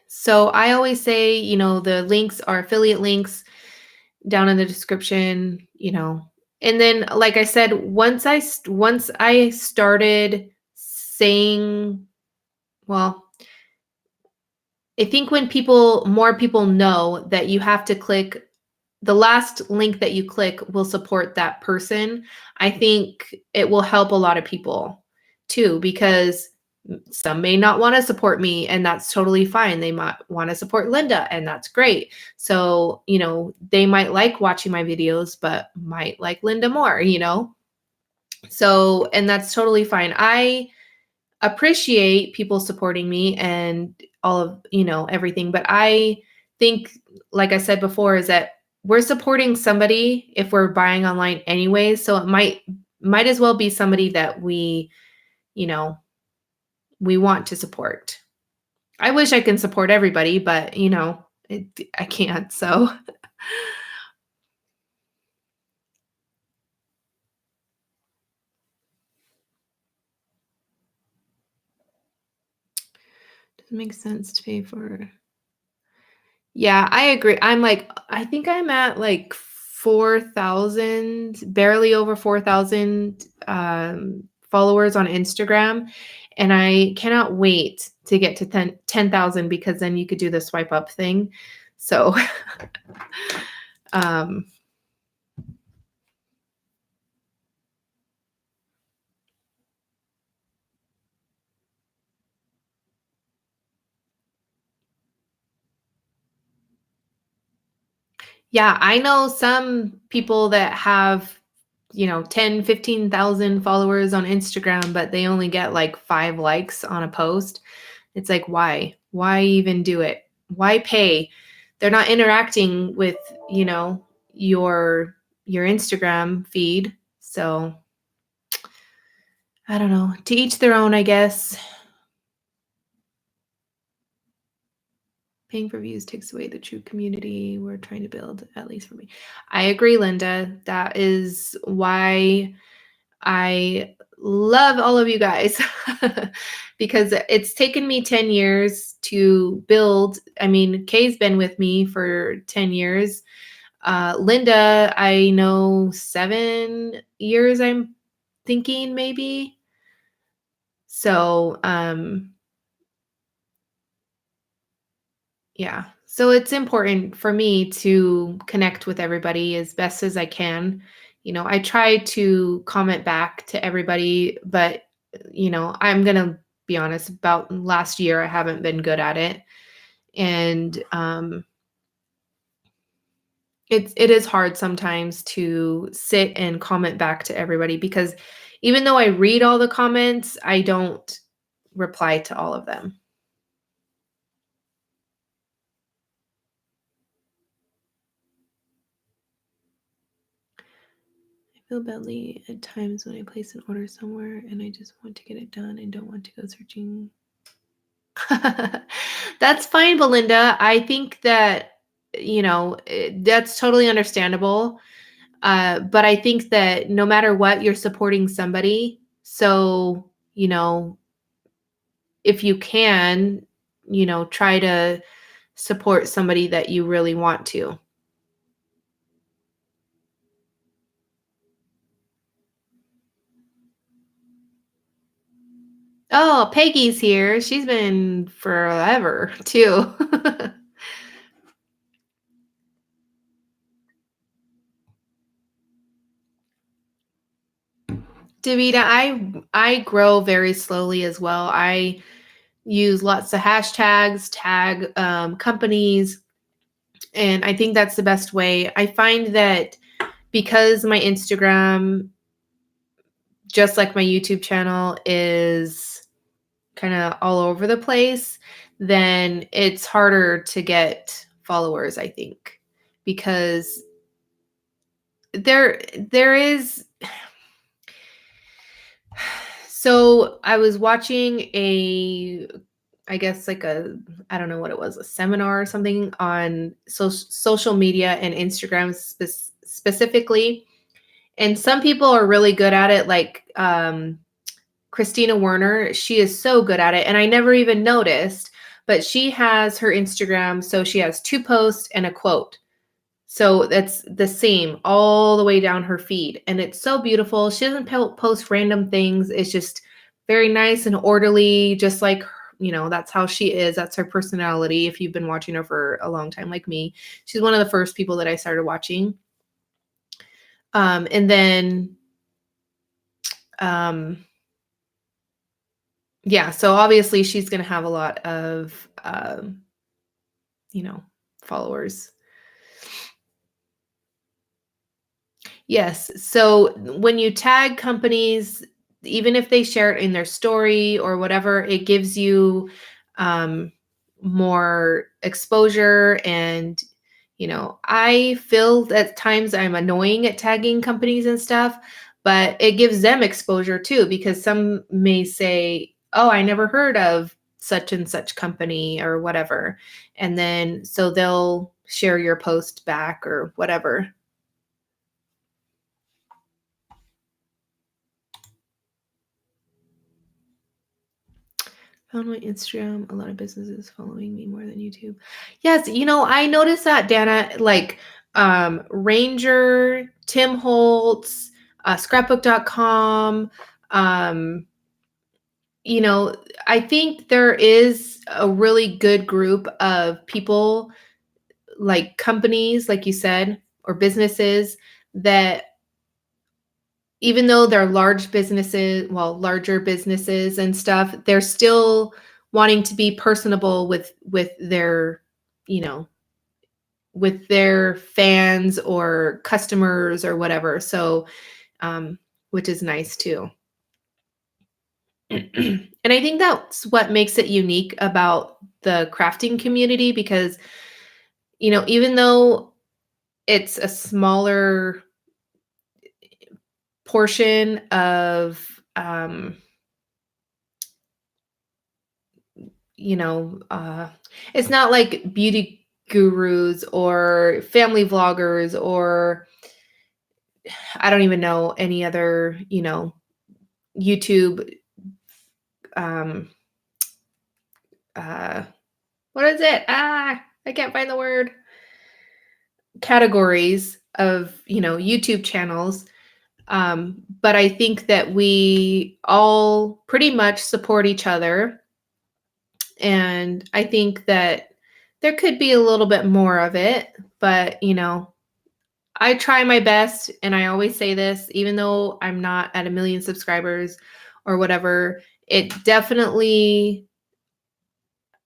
so I always say, the links are affiliate links down in the description. And then, like I said, once I started saying, well, I think when more people know that you have to click the last link that you click will support that person, I think it will help a lot of people too, because some may not want to support me, and that's totally fine. They might want to support Linda, and that's great. So, they might like watching my videos, but might like Linda more. So, and that's totally fine. I appreciate people supporting me and all of, everything. But I think, like I said before, is that we're supporting somebody if we're buying online anyway. So it might might as well be somebody that you know, we want to support. I wish I can support everybody, but I can't. So doesn't make sense to pay for. Yeah, I agree. I think I'm at like 4,000, barely over 4,000 followers on Instagram. And I cannot wait to get to 10,000 because then you could do the swipe up thing. So, um, yeah, I know some people that have 10, 15,000 followers on Instagram, but they only get like 5 likes on a post. It's like, why even do it? Why pay? They're not interacting with you know your Instagram feed. So I don't know, to each their own, I guess. Paying for views takes away the true community we're trying to build, at least for me. I agree, Linda. That is why I love all of you guys because it's taken me 10 years to build. I mean, Kay's been with me for 10 years. Linda, I know 7 years, I'm thinking maybe. So, yeah. So it's important for me to connect with everybody as best as I can. I try to comment back to everybody, but I'm going to be honest, about last year I haven't been good at it. And it is hard sometimes to sit and comment back to everybody because even though I read all the comments, I don't reply to all of them. I feel badly at times when I place an order somewhere and I just want to get it done and don't want to go searching. That's fine, Belinda. I think that, that's totally understandable. But I think that no matter what, you're supporting somebody. So, if you can, try to support somebody that you really want to. Oh, Peggy's here. She's been forever too. Davita, I grow very slowly as well. I use lots of hashtags, tag companies, and I think that's the best way. I find that because my Instagram, just like my YouTube channel, is kind of all over the place, then it's harder to get followers, I think, because there is. So I was watching I guess like I don't know what it was, a seminar or something on social media and Instagram specifically. And some people are really good at it, like Christina Werner. She is so good at it. And I never even noticed, but she has her Instagram. So she has 2 posts and a quote. So that's the same all the way down her feed. And it's so beautiful. She doesn't post random things. It's just very nice and orderly, just like, that's how she is. That's her personality. If you've been watching her for a long time, like me, she's one of the first people that I started watching. And then, yeah, so obviously she's going to have a lot of, followers. Yes. So when you tag companies, even if they share it in their story or whatever, it gives you um, more exposure. And, I feel at times I'm annoying at tagging companies and stuff, but it gives them exposure too, because some may say, "Oh, I never heard of such and such company or whatever." And then so they'll share your post back or whatever. Found my Instagram, a lot of businesses following me more than YouTube. Yes, I noticed that, Dana, like Ranger, Tim Holtz, scrapbook.com, um, you know, I think there is a really good group of people, like companies, like you said, or businesses that even though they're larger businesses and stuff, they're still wanting to be personable with their, you know, with their fans or customers or whatever. So, which is nice too. And I think that's what makes it unique about the crafting community because, even though it's a smaller portion of, you know, uh, it's not like beauty gurus or family vloggers or I don't even know any other, YouTube, um, uh, what is it? I can't find the word. Categories of, YouTube channels. But I think that we all pretty much support each other. And I think that there could be a little bit more of it, but I try my best. And I always say this, even though I'm not at a million subscribers or whatever, it definitely,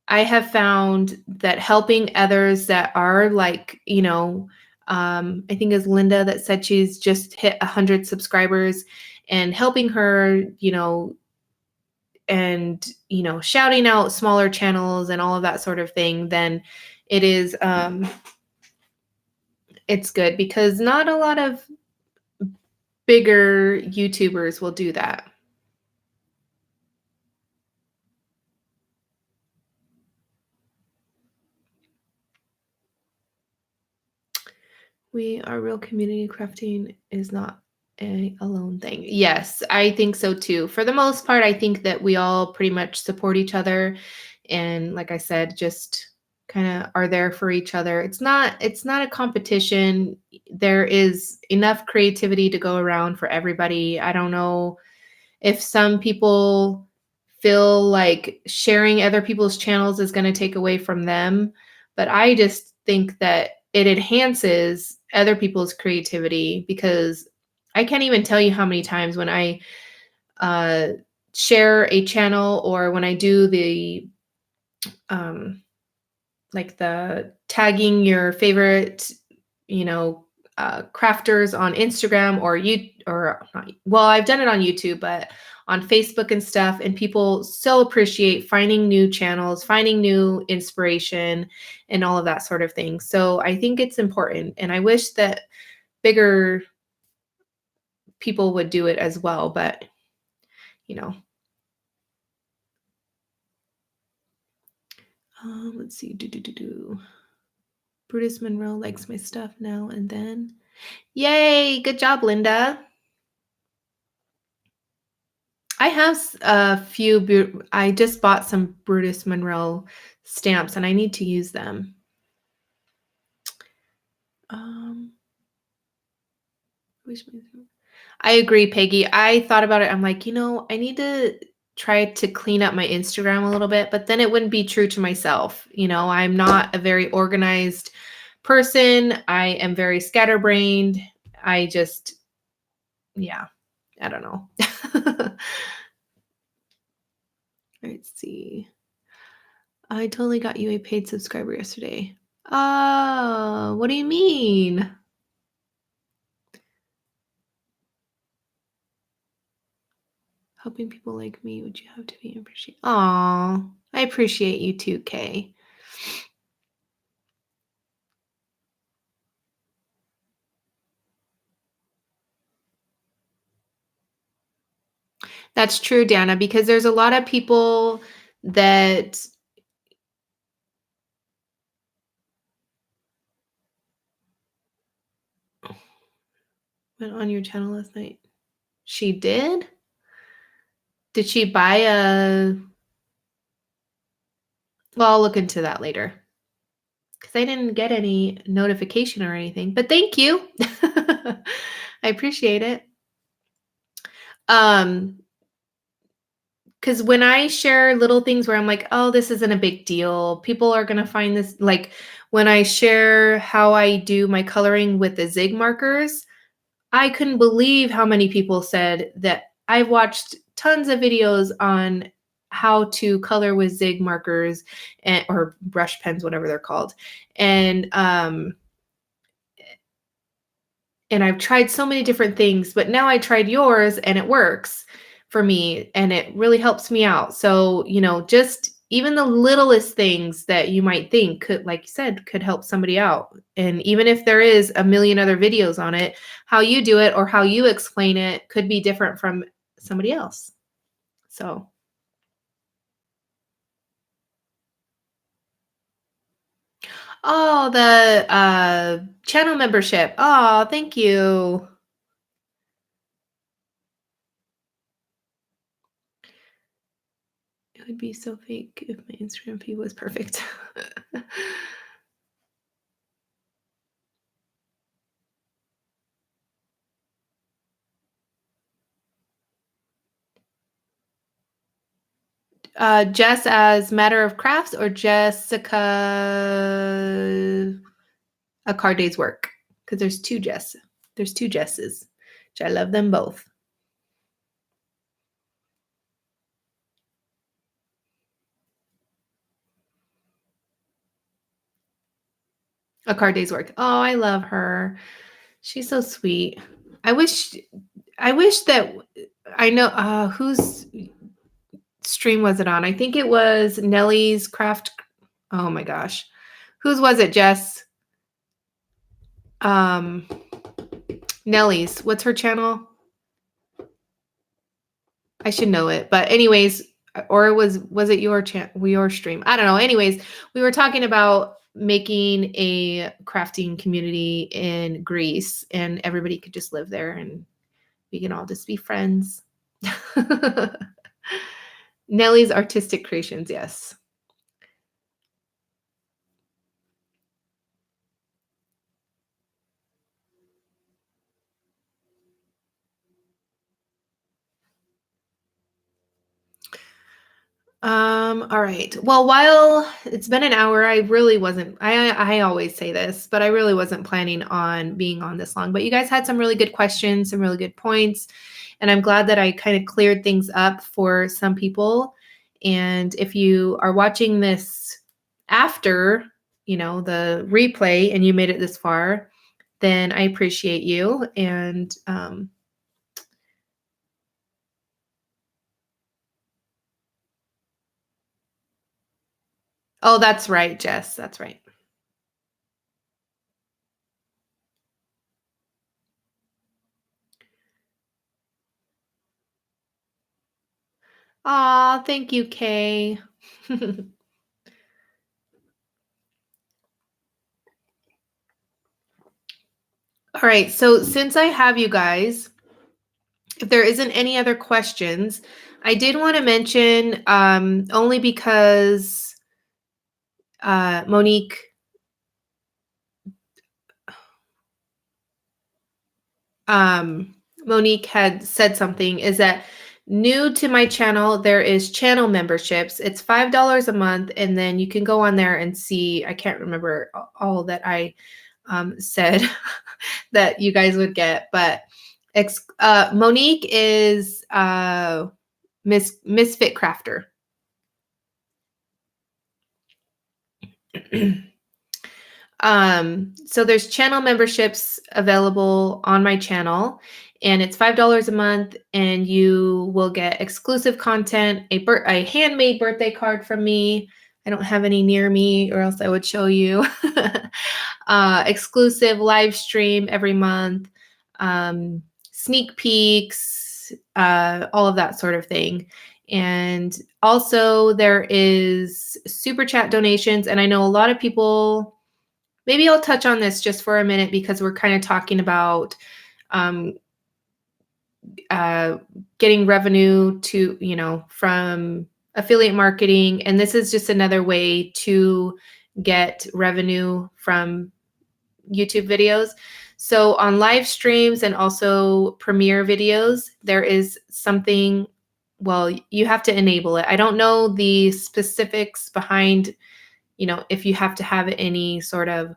I have found that helping others that are like, I think it's Linda that said she's just hit 100 subscribers and helping her, and, shouting out smaller channels and all of that sort of thing, then it is, it's good because not a lot of bigger YouTubers will do that. We are real community. Crafting is not a alone thing. Yes, I think so too. For the most part, I think that we all pretty much support each other and like I said, just kind of are there for each other. It's not a competition. There is enough creativity to go around for everybody. I don't know if some people feel like sharing other people's channels is going to take away from them, but I just think that it enhances other people's creativity because I can't even tell you how many times when I uh, share a channel or when I do the um, like the tagging your favorite, crafters on Instagram or well, I've done it on YouTube, but on Facebook and stuff. And people so appreciate finding new channels, finding new inspiration, and all of that sort of thing. So I think it's important, and I wish that bigger people would do it as well. But you know, let's see. Brutus Monroe likes my stuff now and then. Yay! Good job, Linda. I have a few. I just bought some Brutus Monroe stamps, and I need to use them. Um, I agree, Peggy. I thought about it. I'm like, I need to try to clean up my Instagram a little bit, but then it wouldn't be true to myself. I'm not a very organized person. I am very scatterbrained. I just, yeah, I don't know. Let's see. I totally got you a paid subscriber yesterday. Oh, what do you mean? Helping people like me, would you have to be appreciated? Oh, I appreciate you too, Kay. That's true, Dana, because there's a lot of people that went on your channel last night. She did? Did she buy a well, I'll look into that later. Because I didn't get any notification or anything, but thank you. I appreciate it. Because when I share little things where I'm like, oh, this isn't a big deal, people are going to find this. Like when I share how I do my coloring with the Zig markers, I couldn't believe how many people said that I've watched tons of videos on how to color with Zig markers or brush pens, whatever they're called. And I've tried so many different things, but now I tried yours and it works for me and it really helps me out. So, just even the littlest things that you might think could, like you said, could help somebody out. And even if there is a million other videos on it, how you do it or how you explain it could be different from somebody else. So, oh, the channel membership. Oh, thank you. It would be so fake if my Instagram feed was perfect. Jess as Matter of Crafts or Jessica A Card Day's Work? Because there's two Jess. There's two Jesses. Which I love them both. A Card Day's Work. Oh, I love her. She's so sweet. I wish that I know whose stream was it on? I think it was Nellie's Craft. Oh my gosh. Whose was it, Jess? Nellie's. What's her channel? I should know it. But anyways, or was it your stream? I don't know. Anyways, we were talking about making a crafting community in Greece and everybody could just live there and we can all just be friends. Nellie's Artistic Creations, yes. All right. Well, while it's been an hour, I really wasn't, I always say this, but I really wasn't planning on being on this long. But you guys had some really good questions, some really good points. And I'm glad that I kind of cleared things up for some people. And if you are watching this after, the replay and you made it this far, then I appreciate you. And oh, that's right, Jess. That's right. Aw, thank you, Kay. All right, so since I have you guys, if there isn't any other questions, I did want to mention only because Monique had said something is that new to my channel, there is channel memberships. It's $5 a month, and then you can go on there and see. I can't remember all that I said that you guys would get, but Monique is Misfit Crafter. So there's channel memberships available on my channel, and it's $5 a month, and you will get exclusive content, a handmade birthday card from me. I don't have any near me, or else I would show you. Exclusive live stream every month, sneak peeks, all of that sort of thing. And also there is super chat donations. And I know a lot of people, maybe I'll touch on this just for a minute because we're kind of talking about um, getting revenue to, from affiliate marketing. And this is just another way to get revenue from YouTube videos. So on live streams and also premiere videos, there is something, well, you have to enable it. I don't know the specifics behind, if you have to have any sort of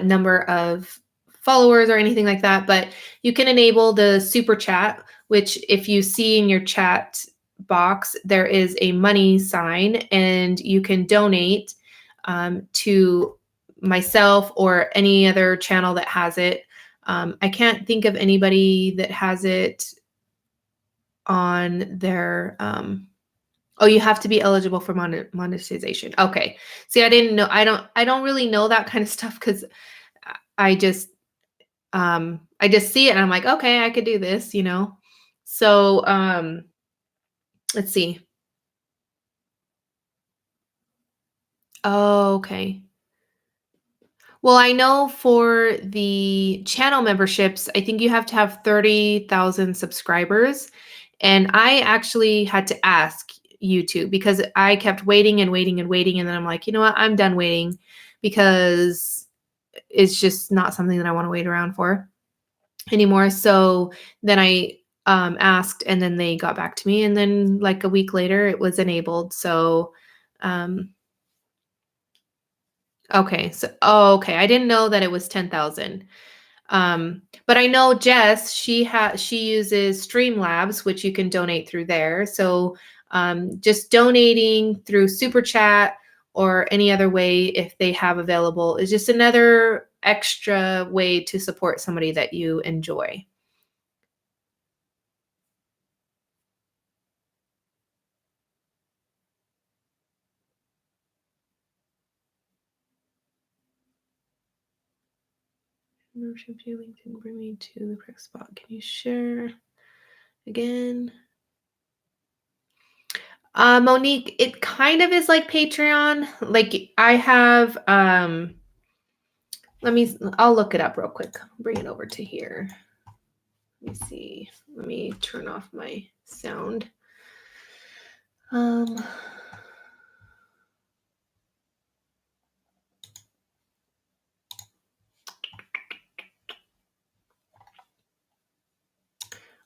number of followers or anything like that, but you can enable the super chat, which if you see in your chat box, there is a money sign and you can donate to myself or any other channel that has it. I can't think of anybody that has it on their oh, you have to be eligible for monetization. Okay. See, I didn't know. I don't really know that kind of stuff because I just see it and I'm like, okay, I could do this, So let's see. Oh, okay. Well, I know for the channel memberships, I think you have to have 30,000 subscribers. And I actually had to ask YouTube because I kept waiting and waiting and waiting. And then I'm like, you know what? I'm done waiting because it's just not something that I want to wait around for anymore. So then I asked and then they got back to me. And then like a week later, it was enabled. So, okay. So, oh, okay. I didn't know that it was 10,000. But I know Jess, she uses Streamlabs, which you can donate through there. So just donating through Super Chat or any other way if they have available is just another extra way to support somebody that you enjoy. Membership view link didn't bring me to the correct spot. Can you share again? Monique, it kind of is like Patreon. Like I have I'll look it up real quick. Bring it over to here. Let me see. Let me turn off my sound.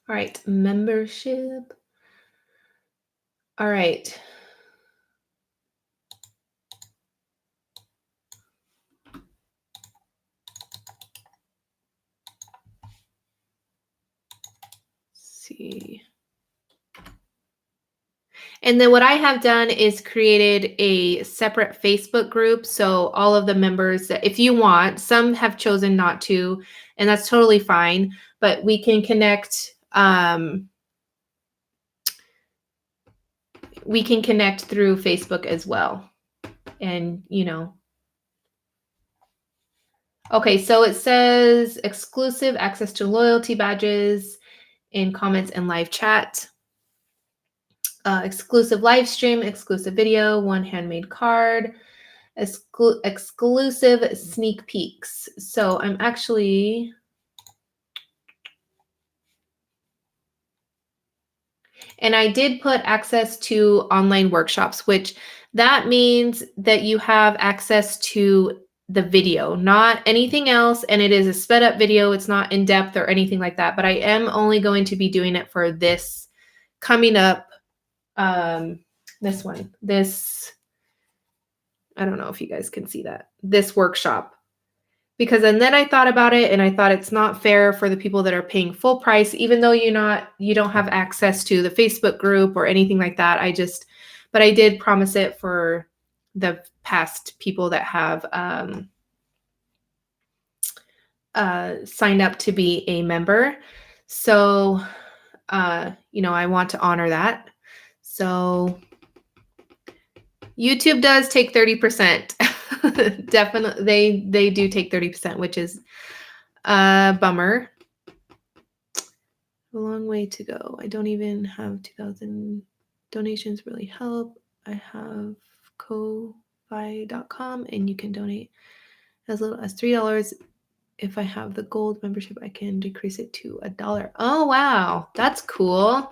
All right, membership. All right. Let's see. And then what I have done is created a separate Facebook group. So all of the members, if you want, some have chosen not to, and that's totally fine, but we can connect. We can connect through Facebook as well. And, okay, so it says exclusive access to loyalty badges in comments and live chat. Exclusive live stream, exclusive video, one handmade card, exclusive sneak peeks. So I'm actually, and I did put access to online workshops, which that means that you have access to the video, not anything else. And it is a sped up video. It's not in depth or anything like that, but I am only going to be doing it for this coming up. This one, I don't know if you guys can see that, this workshop, because then I thought about it and I thought it's not fair for the people that are paying full price, even though you don't have access to the Facebook group or anything like that. But I did promise it for the past people that have signed up to be a member. So, I want to honor that. So YouTube does take 30%. Definitely, they do take 30%, which is a bummer. A long way to go. I don't even have 2,000 donations really help. I have ko-fi.com and you can donate as little as $3. If I have the gold membership, I can decrease it to $1. Oh, wow. That's cool.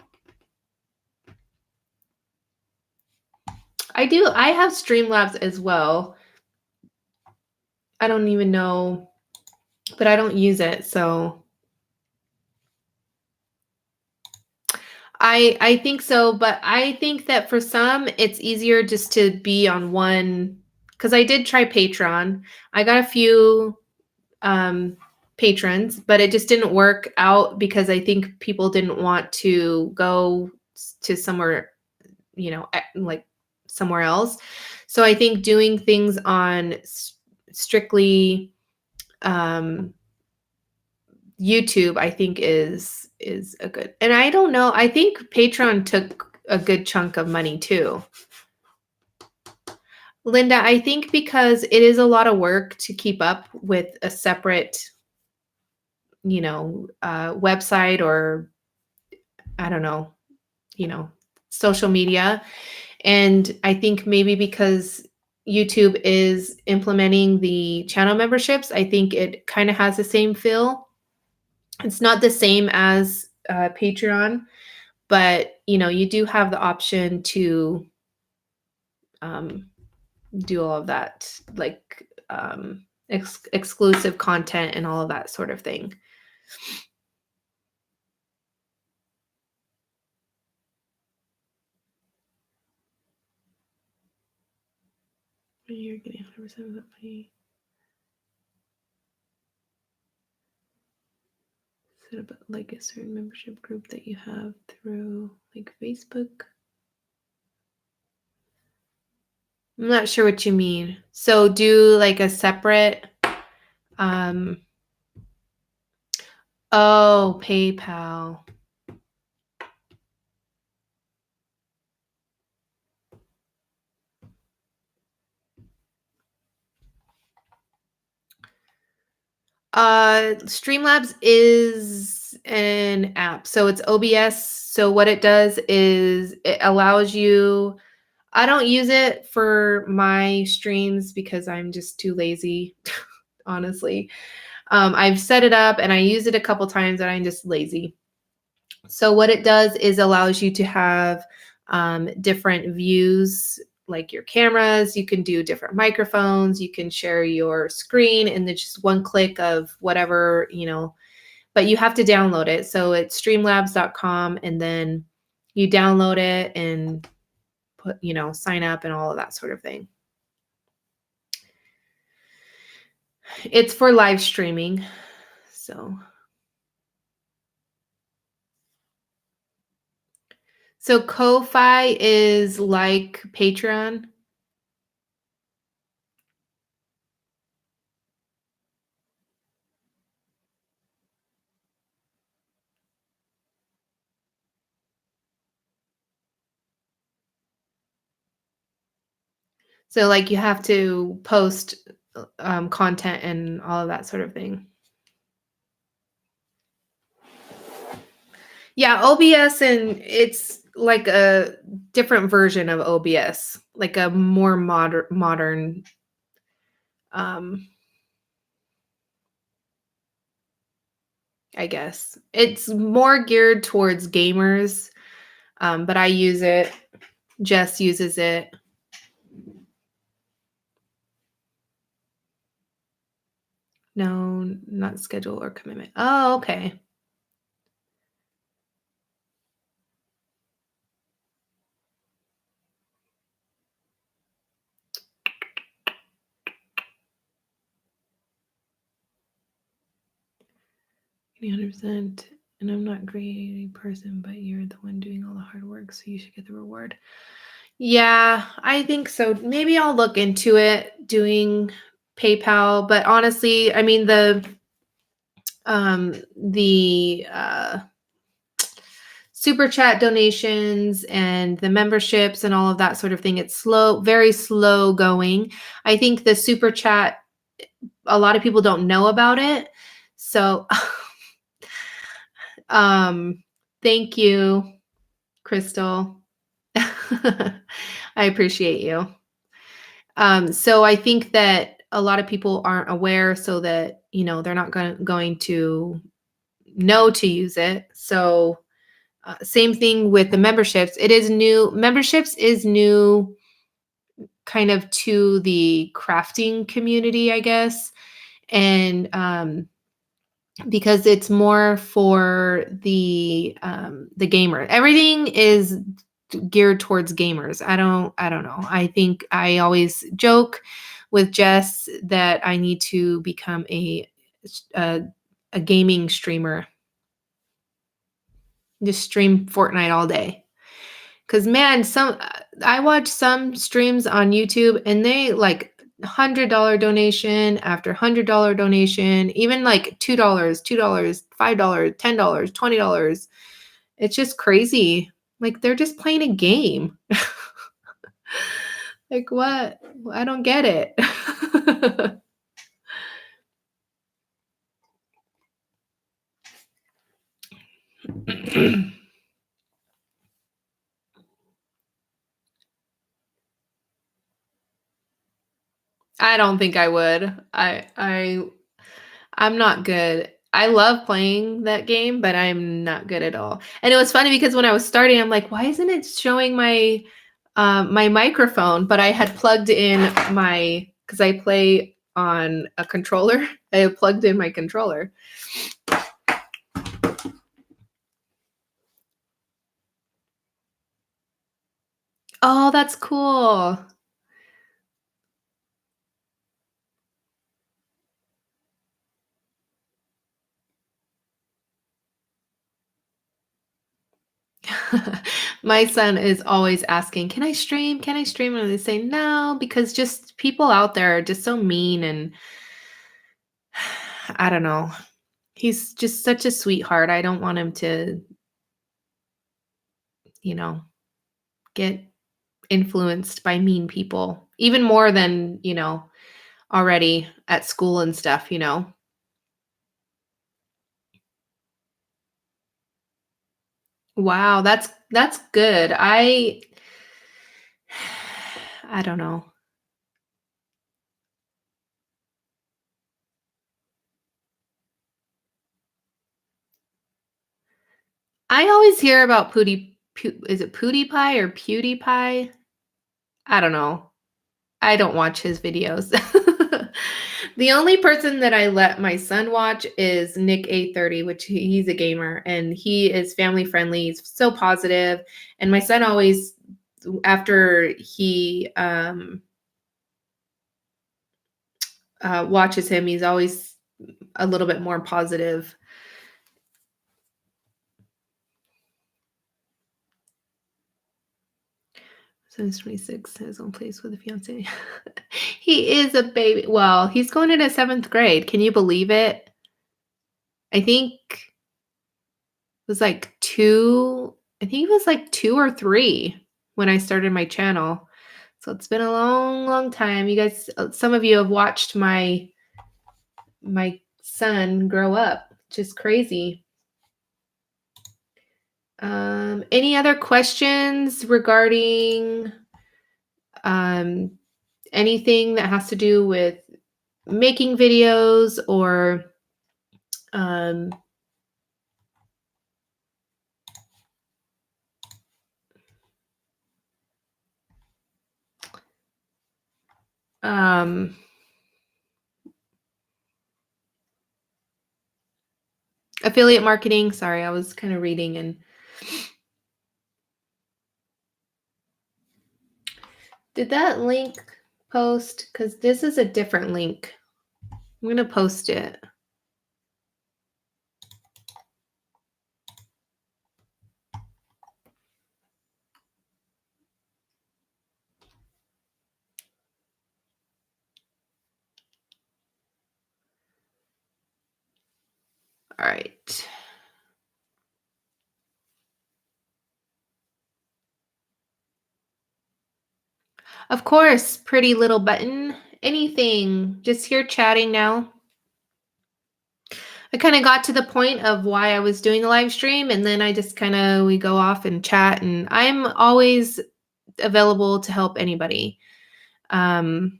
I have Streamlabs as well. I don't even know, but I don't use it, so I think so, but I think that for some it's easier just to be on one, because I did try Patreon. I got a few patrons, but it just didn't work out because I think people didn't want to go to somewhere, like somewhere else. So I think doing things on strictly YouTube, I think is a good. And I don't know, I think Patreon took a good chunk of money too. Linda, I think because it is a lot of work to keep up with a separate, website, or I don't know, social media. And I think maybe because YouTube is implementing the channel memberships, I think it kind of has the same feel. It's not the same as Patreon, but you do have the option to um, do all of that, like exclusive content and all of that sort of thing. You're getting 100% of that money. Set up like a certain membership group that you have through like Facebook. I'm not sure what you mean. So do like a separate oh, PayPal. Streamlabs is an app. So it's OBS. So what it does is it allows you, I don't use it for my streams because I'm just too lazy, honestly. I've set it up and I use it a couple times and I'm just lazy. So what it does is allows you to have different views, like your cameras. You can do different microphones. You can share your screen and then just one click of whatever, but you have to download it. So it's streamlabs.com and then you download it and put, sign up and all of that sort of thing. It's for live streaming. So Ko-fi is like Patreon. So like you have to post content and all of that sort of thing. Yeah, OBS, and it's like a different version of OBS, like a more modern I guess. It's more geared towards gamers, but I use it. Jess uses it. No, not schedule or commitment. Oh, okay. Getting 100%, and I'm not a greedy person, but you're the one doing all the hard work, so you should get the reward. Yeah, I think so. Maybe I'll look into it, doing PayPal, but honestly, I mean the super chat donations and the memberships and all of that sort of thing, it's slow, very slow going. I think the super chat, a lot of people don't know about it. So Thank you, Crystal. I appreciate you. So I think that a lot of people aren't aware, so that they're not going to know to use it. So same thing with the memberships. It is new. Memberships is new, kind of to the crafting community, I guess, and because it's more for the gamer. Everything is geared towards gamers. I don't know. I think I always joke with Jess that I need to become a, a gaming streamer. Just stream Fortnite all day. Cuz man, some I watch some streams on YouTube and they like $100 donation after $100 donation, even like $2, $2, $5, $10, $20. It's just crazy. Like they're just playing a game. Like what? I don't get it. I don't think I would. I'm not good. I love playing that game, but I'm not good at all. And it was funny because when I was starting, I'm like, why isn't it showing my microphone? But I had plugged in because I play on a controller. I had plugged in my controller. Oh, that's cool. My son is always asking, "Can I stream? Can I stream?" And I say, "No," because just people out there are just so mean and I don't know. He's just such a sweetheart. I don't want him to, you know, get influenced by mean people, even more than, already at school and stuff. Wow, that's good. I don't know. I always hear about is it PewDiePie or PewDiePie? I don't know. I don't watch his videos. The only person that I let my son watch is Nick 830, which he's a gamer and he is family friendly. He's so positive. And my son always, after he watches him, he's always a little bit more positive. So he's 26, has his own place with a fiance. He is a baby. Well, he's going into seventh grade. Can you believe it? I think was like 2 I think it was like 2 or 3 when I started my channel. So it's been a long, long time. You guys some of you have watched my son grow up. Just crazy. Any other questions regarding um, anything that has to do with making videos or um, um, affiliate marketing? Sorry, I was kind of reading and did that link post? Because this is a different link. I'm going to post it. All right. Of course, pretty little button. Anything. Just here chatting now. I kind of got to the point of why I was doing the live stream, and then I just kind of we go off and chat, and I'm always available to help anybody. Um,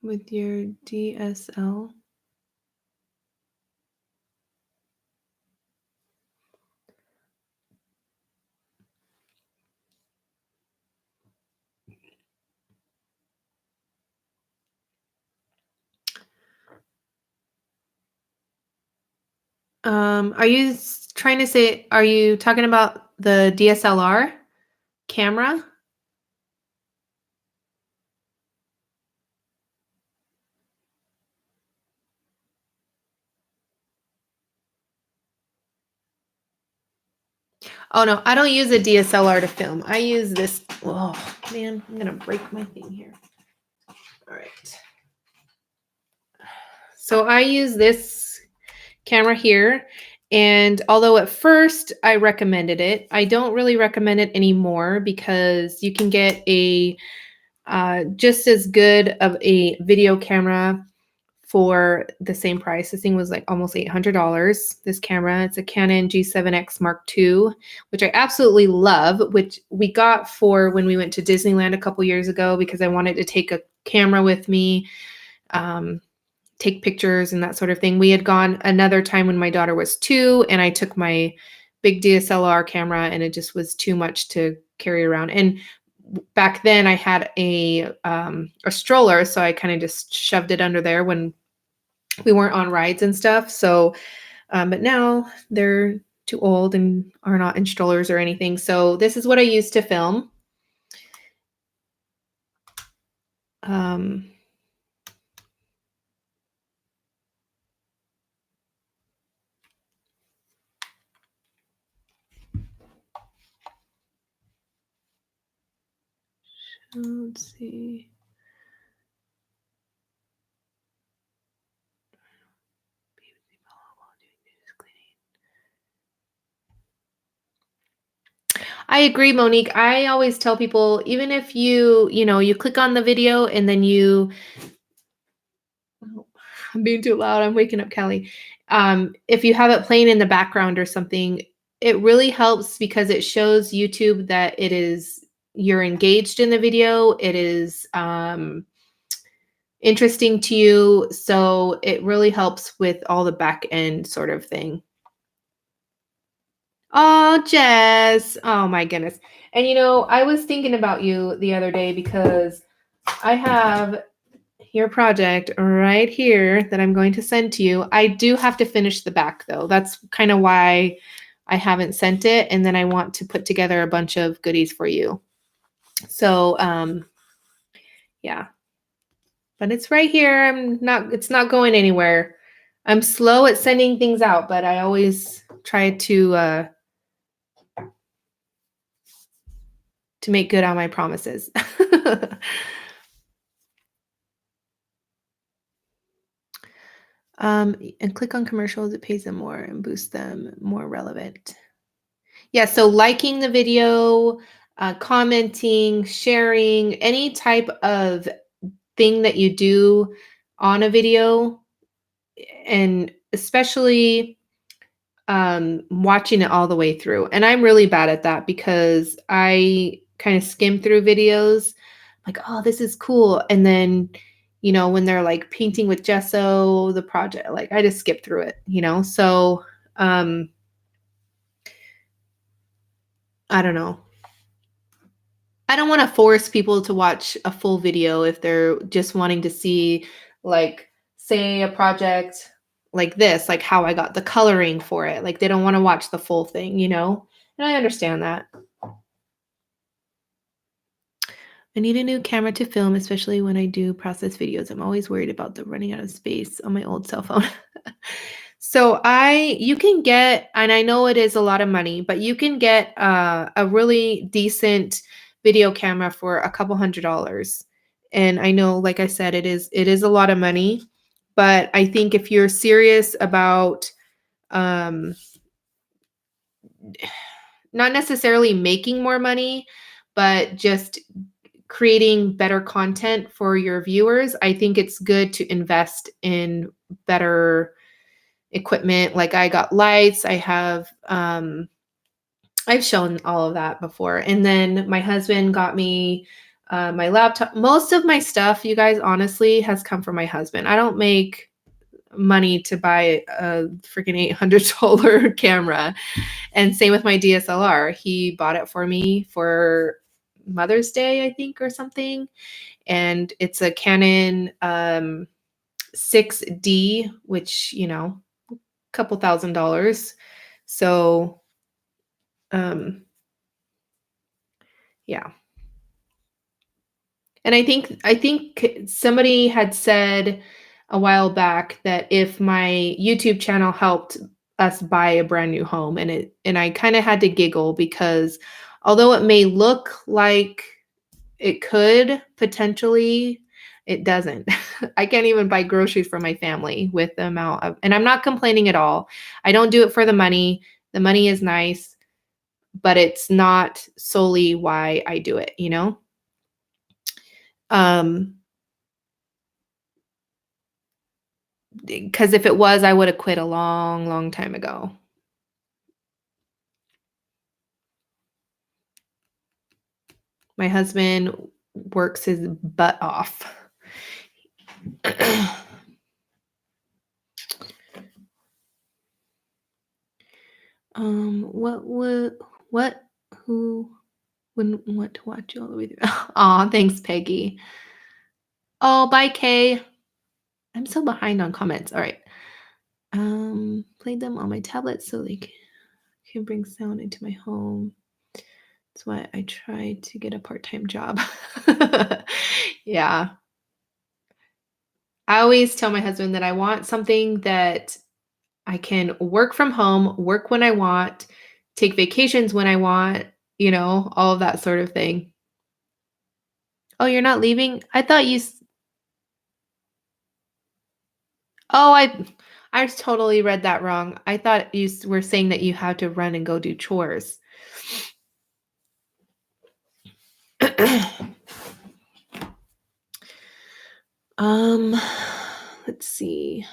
with your DSL. Are you trying to say, are you talking about the DSLR camera? Oh no, I don't use a DSLR to film. I use this. Oh man, I'm gonna break my thing here. All right. So I use this camera here. And although at first I recommended it, I don't really recommend it anymore because you can get a just as good of a video camera for the same price. This thing was like almost $800. This camera, it's a Canon G7X Mark II, which I absolutely love, which we got for when we went to Disneyland a couple years ago because I wanted to take a camera with me, take pictures and that sort of thing. We had gone another time when my daughter was 2 and I took my big DSLR camera and it just was too much to carry around. And back then I had a stroller, so I kind of just shoved it under there when we weren't on rides and stuff. So, but now they're too old and are not in strollers or anything. So this is what I use to film. Um, let's see. I agree, Monique. I always tell people, even if you click on the video and then I'm being too loud. I'm waking up Kelly. If you have it playing in the background or something, it really helps because it shows YouTube that you're engaged in the video. It is interesting to you. So it really helps with all the back end sort of thing. Oh, Jess. Oh my goodness. And I was thinking about you the other day because I have your project right here that I'm going to send to you. I do have to finish the back though. That's kind of why I haven't sent it. And then I want to put together a bunch of goodies for you. So, yeah, but it's right here. It's not going anywhere. I'm slow at sending things out, but I always try to make good on my promises. And click on commercials, it pays them more and boosts them more relevant. Yeah, so liking the video, commenting, sharing, any type of thing that you do on a video, and especially watching it all the way through. And I'm really bad at that because I kind of skim through videos like, oh, this is cool. And then, when they're like painting with gesso, the project, like I just skip through it. So I don't know. I don't want to force people to watch a full video if they're just wanting to see, like, say a project like this, like how I got the coloring for it. Like they don't want to watch the full thing. And I understand that. I need a new camera to film, especially when I do process videos. I'm always worried about the running out of space on my old cell phone. So you can get, and I know it is a lot of money, but you can get a really decent video camera for a couple $100s. And I know, like I said, it is a lot of money, but I think if you're serious about not necessarily making more money, but just creating better content for your viewers, I think it's good to invest in better equipment. Like I got lights, I've shown all of that before. And then my husband got me my laptop. Most of my stuff, you guys, honestly, has come from my husband. I don't make money to buy a freaking $800 camera. And same with my DSLR. He bought it for me for Mother's Day, I think, or something. And it's a Canon 6D, which, a couple $1,000s. So, yeah. And I think somebody had said a while back that if my YouTube channel helped us buy a brand new home, and I kind of had to giggle because although it may look like it could potentially, it doesn't. I can't even buy groceries for my family with the amount of, and I'm not complaining at all. I don't do it for the money. The money is nice, but it's not solely why I do it, Um, because if it was, I would have quit a long, long time ago. My husband works his butt off. What, who wouldn't want to watch you all the way through? Aw, thanks, Peggy. Oh, bye, Kay. I'm so behind on comments. All right. Played them on my tablet so they can bring sound into my home. That's why I tried to get a part-time job. Yeah. I always tell my husband that I want something that I can work from home, work when I want, take vacations when I want, all of that sort of thing. Oh, you're not leaving? I thought Oh, I totally read that wrong. I thought you were saying that you had to run and go do chores. Let's see.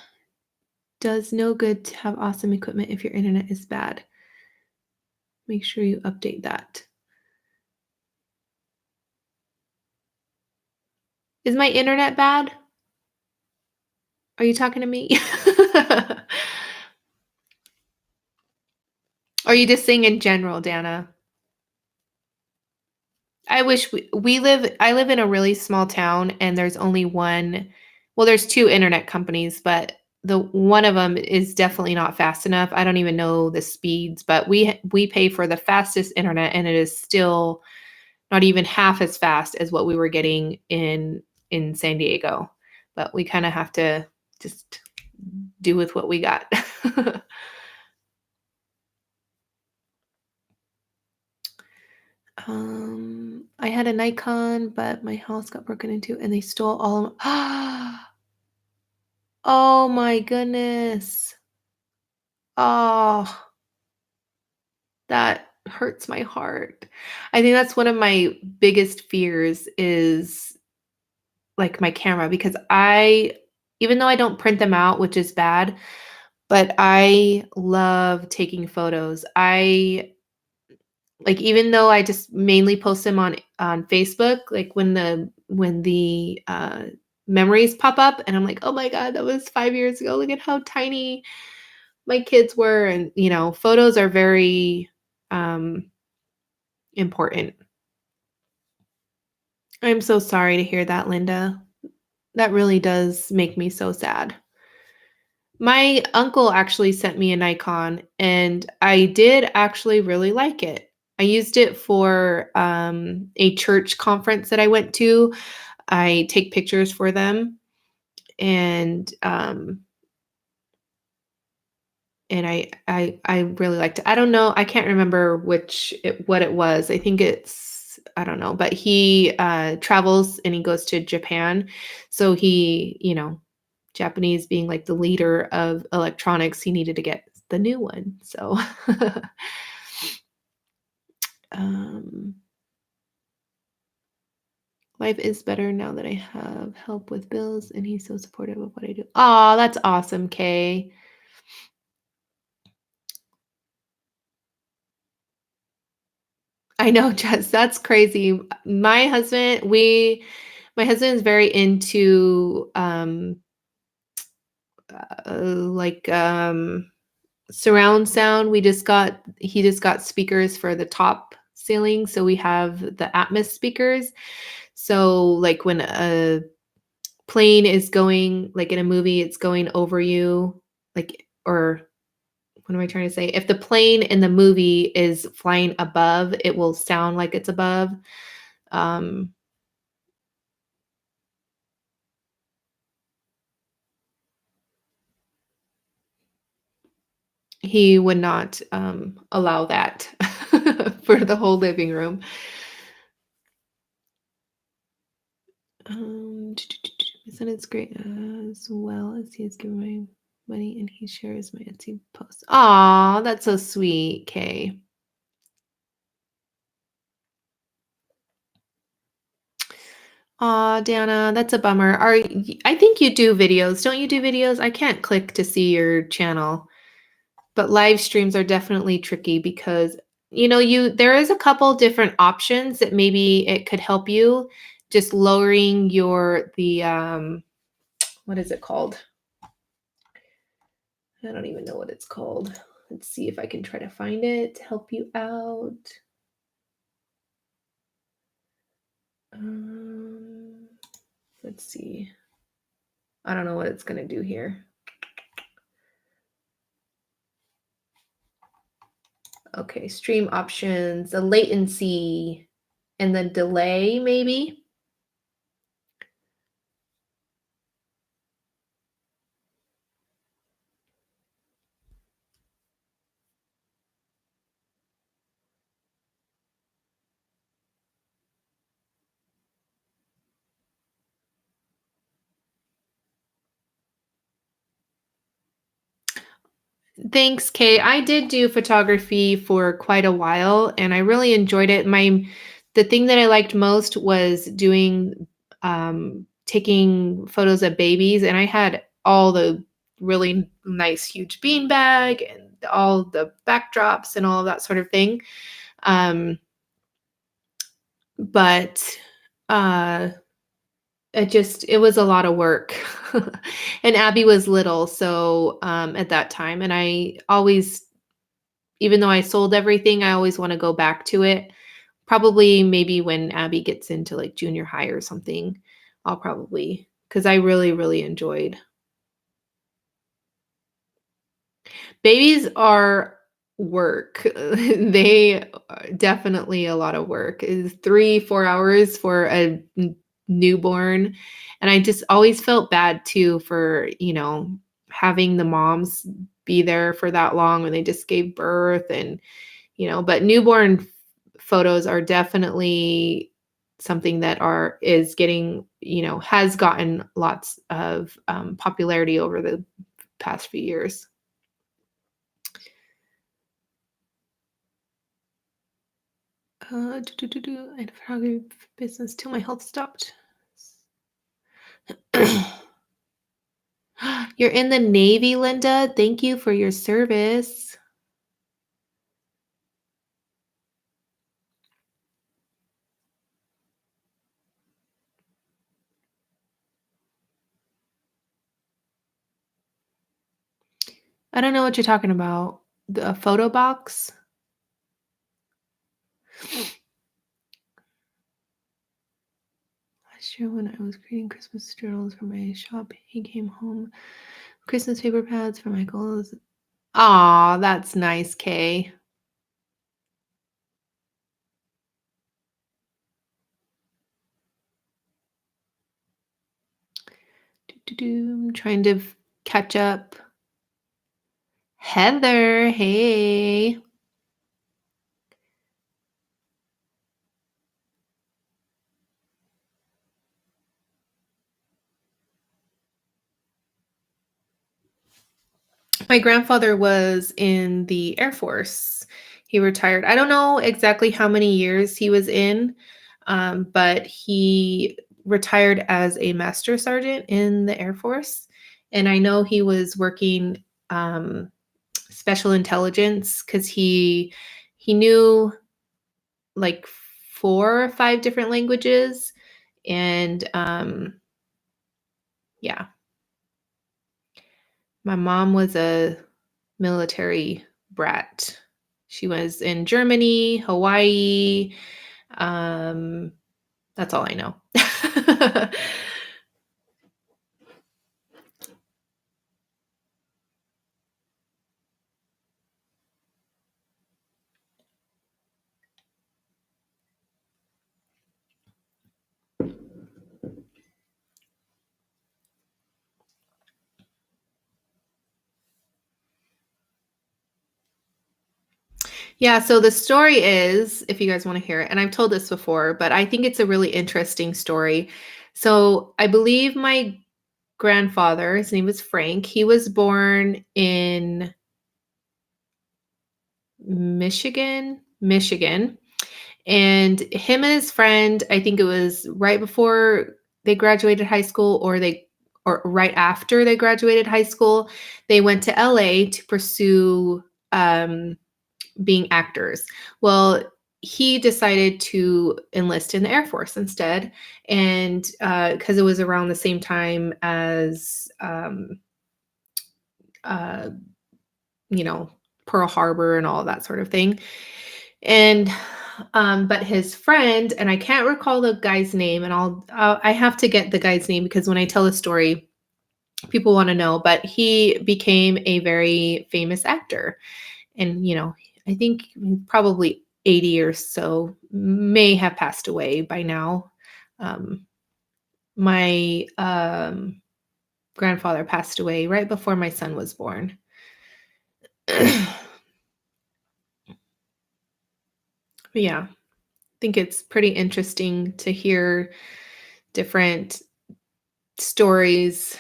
Does no good to have awesome equipment if your internet is bad. Make sure you update that. Is my internet bad? Are you talking to me? Or are you just saying in general, Dana? I wish I live in a really small town and there's only one, well, there's two internet companies, but the one of them is definitely not fast enough. I don't even know the speeds, but we pay for the fastest internet and it is still not even half as fast as what we were getting in San Diego. But we kind of have to just do with what we got. I had a Nikon, but my house got broken into and they stole all of Oh my goodness. Oh, that hurts my heart. I think that's one of my biggest fears is like my camera because even though I don't print them out, which is bad, but I love taking photos. Even though I just mainly post them on Facebook, like when the memories pop up and I'm like, "Oh my god, that was 5 years ago. Look at how tiny my kids were." And, photos are very important. I'm so sorry to hear that, Linda. That really does make me so sad. My uncle actually sent me a Nikon, and I did actually really like it. I used it for a church conference that I went to. I take pictures for them, and I really liked it. I don't know. I can't remember what it was. I think I don't know, but he travels and he goes to Japan, so Japanese being like the leader of electronics, he needed to get the new one. So, um, Life is better now that I have help with bills, and he's so supportive of what I do. Oh, that's awesome, Kay. I know, Jess, that's crazy. My husband is very into like surround sound. He just got speakers for the top ceiling, so we have the Atmos speakers. So like when a plane is going like in a movie, it's going over you, like or what am I trying to say? If the plane in the movie is flying above, it will sound like it's above. Um, he would not allow that for the whole living room. My son is great as well as he is giving my money and he shares my Etsy posts. Aw, that's so sweet, Kay. Aw, Dana, that's a bummer. I think you do videos. Don't you do videos? I can't click to see your channel. But live streams are definitely tricky because there is a couple different options that maybe it could help you just lowering the what is it called? I don't even know what it's called. Let's see if I can try to find it to help you out. Um, let's see. I don't know what it's going to do here. Okay, stream options, the latency and the delay, maybe. Thanks, Kay. I did do photography for quite a while and I really enjoyed it. The thing that I liked most was doing taking photos of babies and I had all the really nice huge beanbag and all the backdrops and all of that sort of thing. But uh it was a lot of work. And Abby was little, so at that time and I always even though I sold everything, I always want to go back to it. Probably maybe when Abby gets into like junior high or something, I'll probably because I really, really enjoyed. Babies are work. They are definitely a lot of work. Is 3, 4 hours for a newborn, and I just always felt bad too for having the moms be there for that long when they just gave birth and but newborn photos are definitely something that is getting has gotten lots of popularity over the past few years. I had a photography business till my health stopped. You're in the Navy, Linda. Thank you for your service. I don't know what you're talking about. The photo box? Last year when I was creating Christmas journals for my shop, he came home. Christmas paper pads for Michael's. Aw, that's nice, Kay. I'm trying to catch up. Heather, hey. My grandfather was in the Air Force. He retired. I don't know exactly how many years he was in, but he retired as a master sergeant in the Air Force. And I know he was working special intelligence because he knew like 4 or 5 different languages, and yeah, my mom was a military brat. She was in Germany, Hawaii. Um, that's all I know. Yeah, so the story is, if you guys want to hear it, and I've told this before, but I think it's a really interesting story. So I believe my grandfather, his name was Frank, he was born in Michigan. And him and his friend, I think it was right before they graduated high school, or right after they graduated high school, they went to LA to pursue um, being actors. Well, he decided to enlist in the Air Force instead, and because it was around the same time as uh, you know, Pearl Harbor and all of that sort of thing. And but his friend, and I can't recall the guy's name, and I have to get the guy's name because when I tell the story, people want to know. But he became a very famous actor, and I think probably 80 or so, may have passed away by now. My grandfather passed away right before my son was born. But yeah, I think it's pretty interesting to hear different stories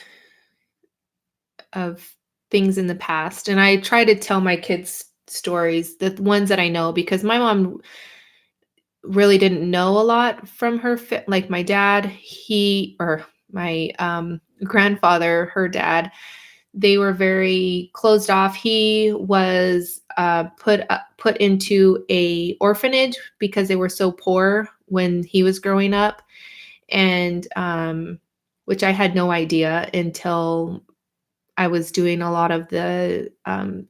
of things in the past. And I try to tell my kids stories, the ones that I know, because my mom really didn't know a lot from like my dad, he or my grandfather, her dad, they were very closed off. He was put into a orphanage because they were so poor when he was growing up, and which I had no idea until I was doing a lot of the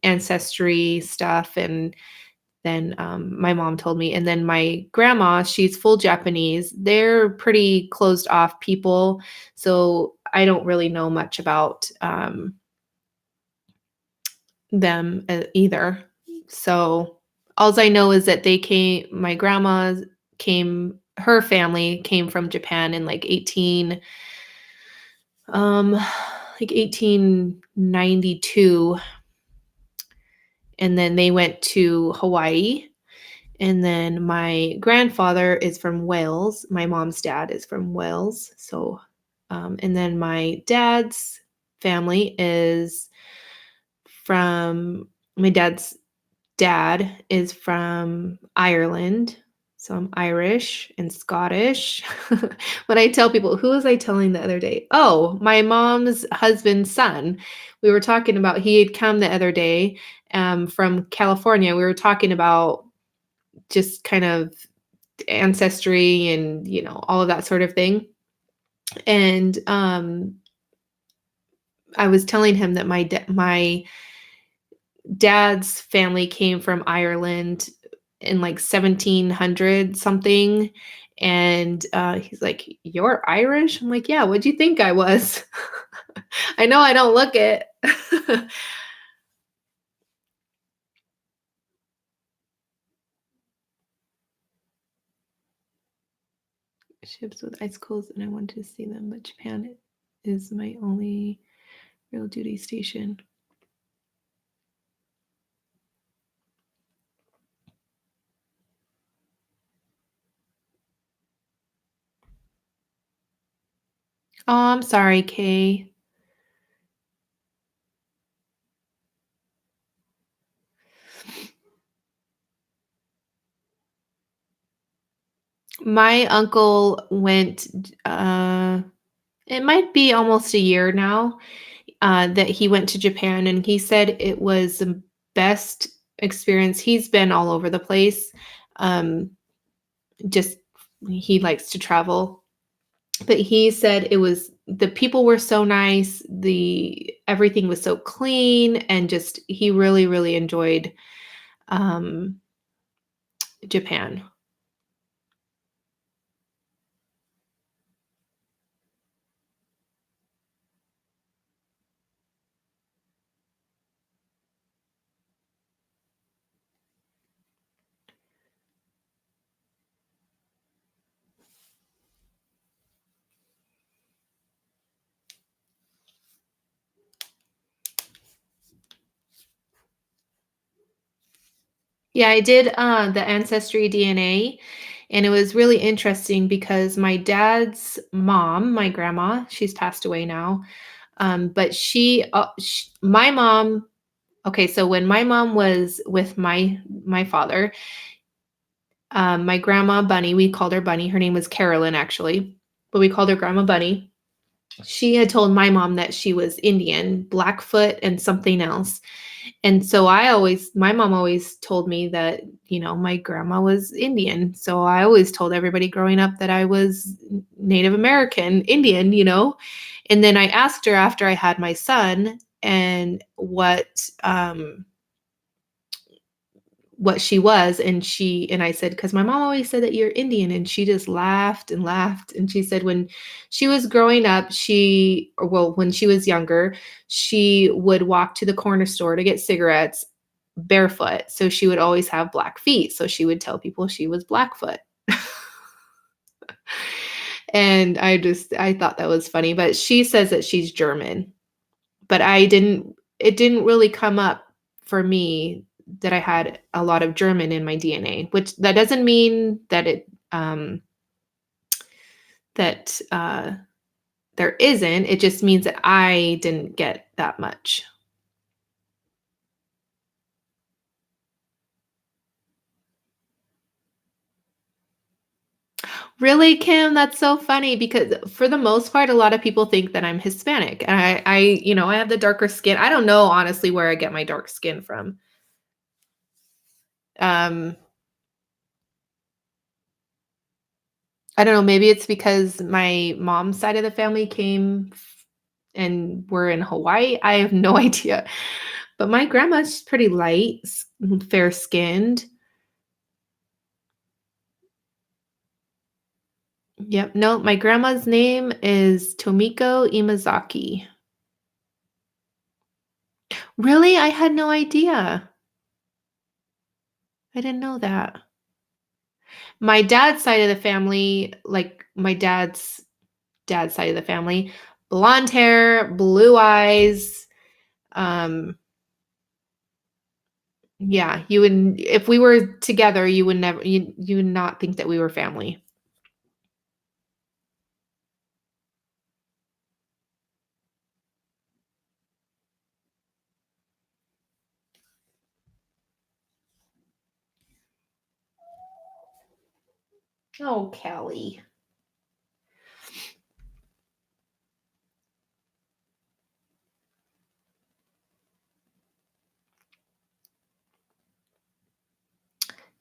ancestry stuff, and then my mom told me. And then my grandma, she's full Japanese. They're pretty closed off people, so I don't really know much about them either. So all I know is that my grandma her family came from Japan in like 1892, and then they went to Hawaii. And then my grandfather is from Wales. My mom's dad is from Wales. So, and then my dad's family is my dad's dad is from Ireland. So I'm Irish and Scottish. When I tell people, who was I telling the other day? Oh, my mom's husband's son. We were talking about, he had come the other day from California. We were talking about just kind of ancestry and all of that sort of thing. And I was telling him that my dad's family came from Ireland in like 1700 something. And he's like, "You're Irish?" I'm like, "Yeah, what'd you think I was?" I know I don't look it. Ships with icicles, and I wanted to see them, but Japan is my only real duty station. Oh, I'm sorry, Kay. My uncle went, it might be almost a year now, that he went to Japan, and he said it was the best experience. He's been all over the place. Um, just he likes to travel, but he said it was the people were so nice, the everything was so clean, and just he really, really enjoyed um, Japan. Yeah, I did, the Ancestry DNA, and it was really interesting because my dad's mom, my grandma, she's passed away now, but my mom okay, so when my mom was with my father, my grandma Bunny, we called her Bunny, her name was Carolyn, actually, but we called her Grandma Bunny. She had told my mom that she was Indian, Blackfoot, and something else. And so my mom always told me that, my grandma was Indian. So I always told everybody growing up that I was Native American, Indian. And then I asked her after I had my son and what she was, and I said, because my mom always said that you're Indian, and she just laughed and laughed, and she said when she was growing up, when she was younger, she would walk to the corner store to get cigarettes barefoot, so she would always have black feet, so she would tell people she was Blackfoot. And I thought that was funny, but she says that she's German, but it didn't really come up for me that I had a lot of German in my DNA, which that doesn't mean that that there isn't. It just means that I didn't get that much. Really, Kim? That's so funny because for the most part, a lot of people think that I'm Hispanic. And I have the darker skin. I don't know honestly where I get my dark skin from. Um, I don't know, maybe it's because my mom's side of the family came and we're in Hawaii. I have no idea. But my grandma's pretty light, fair skinned. Yep. No, my grandma's name is Tomiko Imazaki. Really? I had no idea. I didn't know that. My dad's side of the family, like my dad's side of the family, blonde hair, blue eyes. Um, yeah, you would if we were together, you would not think that we were family. Oh, Kelly.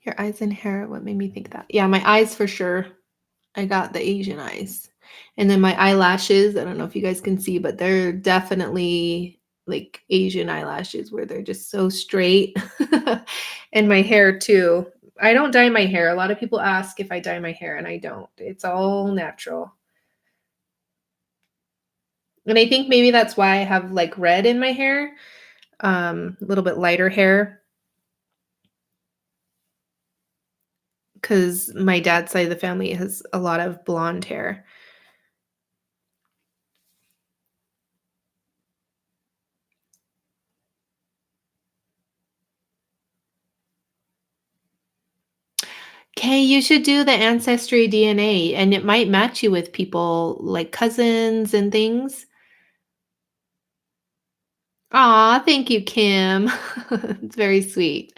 Your eyes and hair, what made me think that? Yeah, my eyes for sure. I got the Asian eyes. And then my eyelashes, I don't know if you guys can see, but they're definitely like Asian eyelashes where they're just so straight. And my hair too. I don't dye my hair. A lot of people ask if I dye my hair, and I don't. It's all natural. And I think maybe that's why I have like red in my hair, a little bit lighter hair, because my dad's side of the family has a lot of blonde hair. Okay, you should do the ancestry DNA, and it might match you with people like cousins and things. Aw, thank you, Kim. It's very sweet.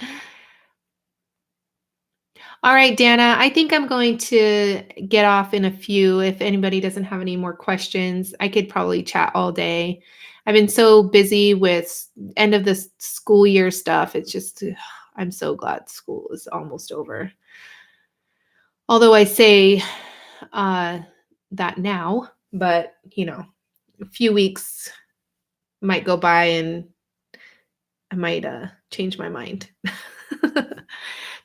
All right, Dana, I think I'm going to get off in a few. If anybody doesn't have any more questions, I could probably chat all day. I've been so busy with end of the school year stuff. It's just, I'm so glad school is almost over. Although I say uh, that now, but a few weeks might go by and I might change my mind.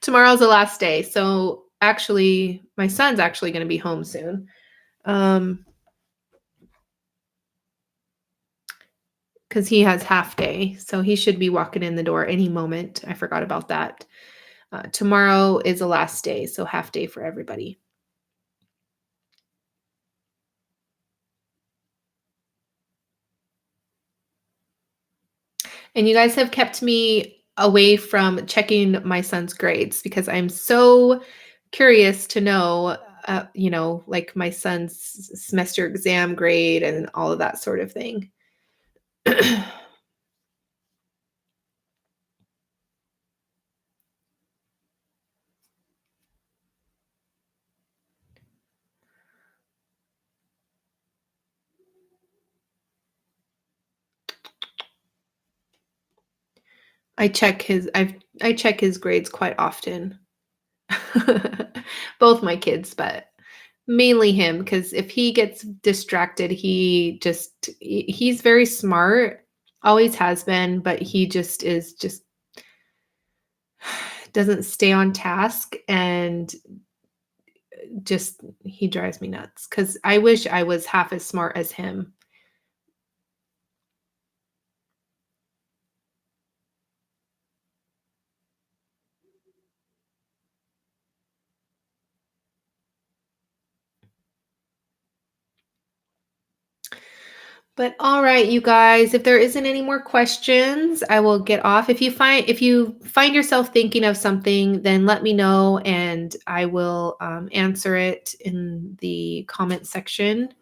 Tomorrow's the last day. So actually, my son's actually going to be home soon. Because he has half day. So he should be walking in the door any moment. I forgot about that. Tomorrow is the last day. So half day for everybody. And you guys have kept me away from checking my son's grades because I'm so curious to know, like my son's semester exam grade and all of that sort of thing. I check his grades quite often. Both my kids, but mainly him because if he gets distracted, he's very smart, always has been, but he just doesn't stay on task and just he drives me nuts cuz I wish I was half as smart as him. But all right, you guys, if there isn't any more questions, I will get off. If you find yourself thinking of something, then let me know and I will answer it in the comment section.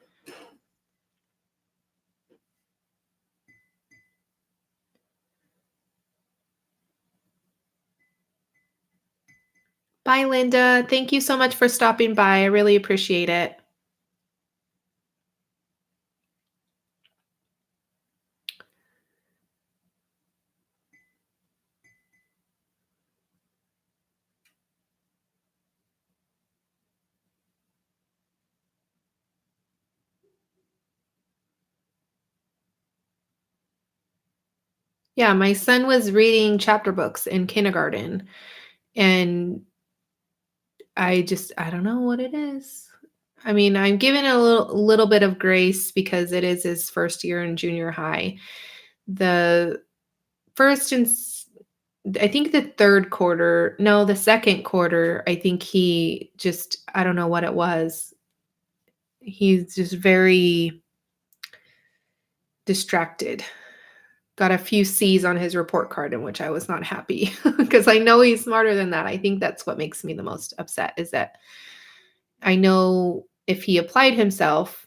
Bye, Linda. Thank you so much for stopping by. I really appreciate it. Yeah, my son was reading chapter books in kindergarten, and I don't know what it is. I mean, I'm giving a little bit of grace because it is his first year in junior high. The first and I think the third quarter, no, the second quarter, I think he just I don't know what it was. He's just very distracted. Got a few C's on his report card, in which I was not happy because I know he's smarter than that. I think that's what makes me the most upset is that I know if he applied himself,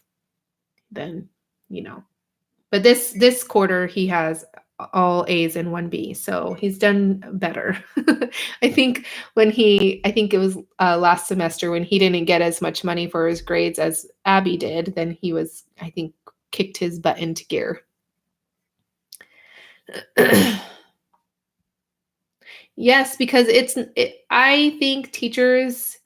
then, you know. But this quarter he has all A's and one B, so he's done better. I think it was last semester when he didn't get as much money for his grades as Abby did, then he was, I think, kicked his butt into gear. Yes, because I think teachers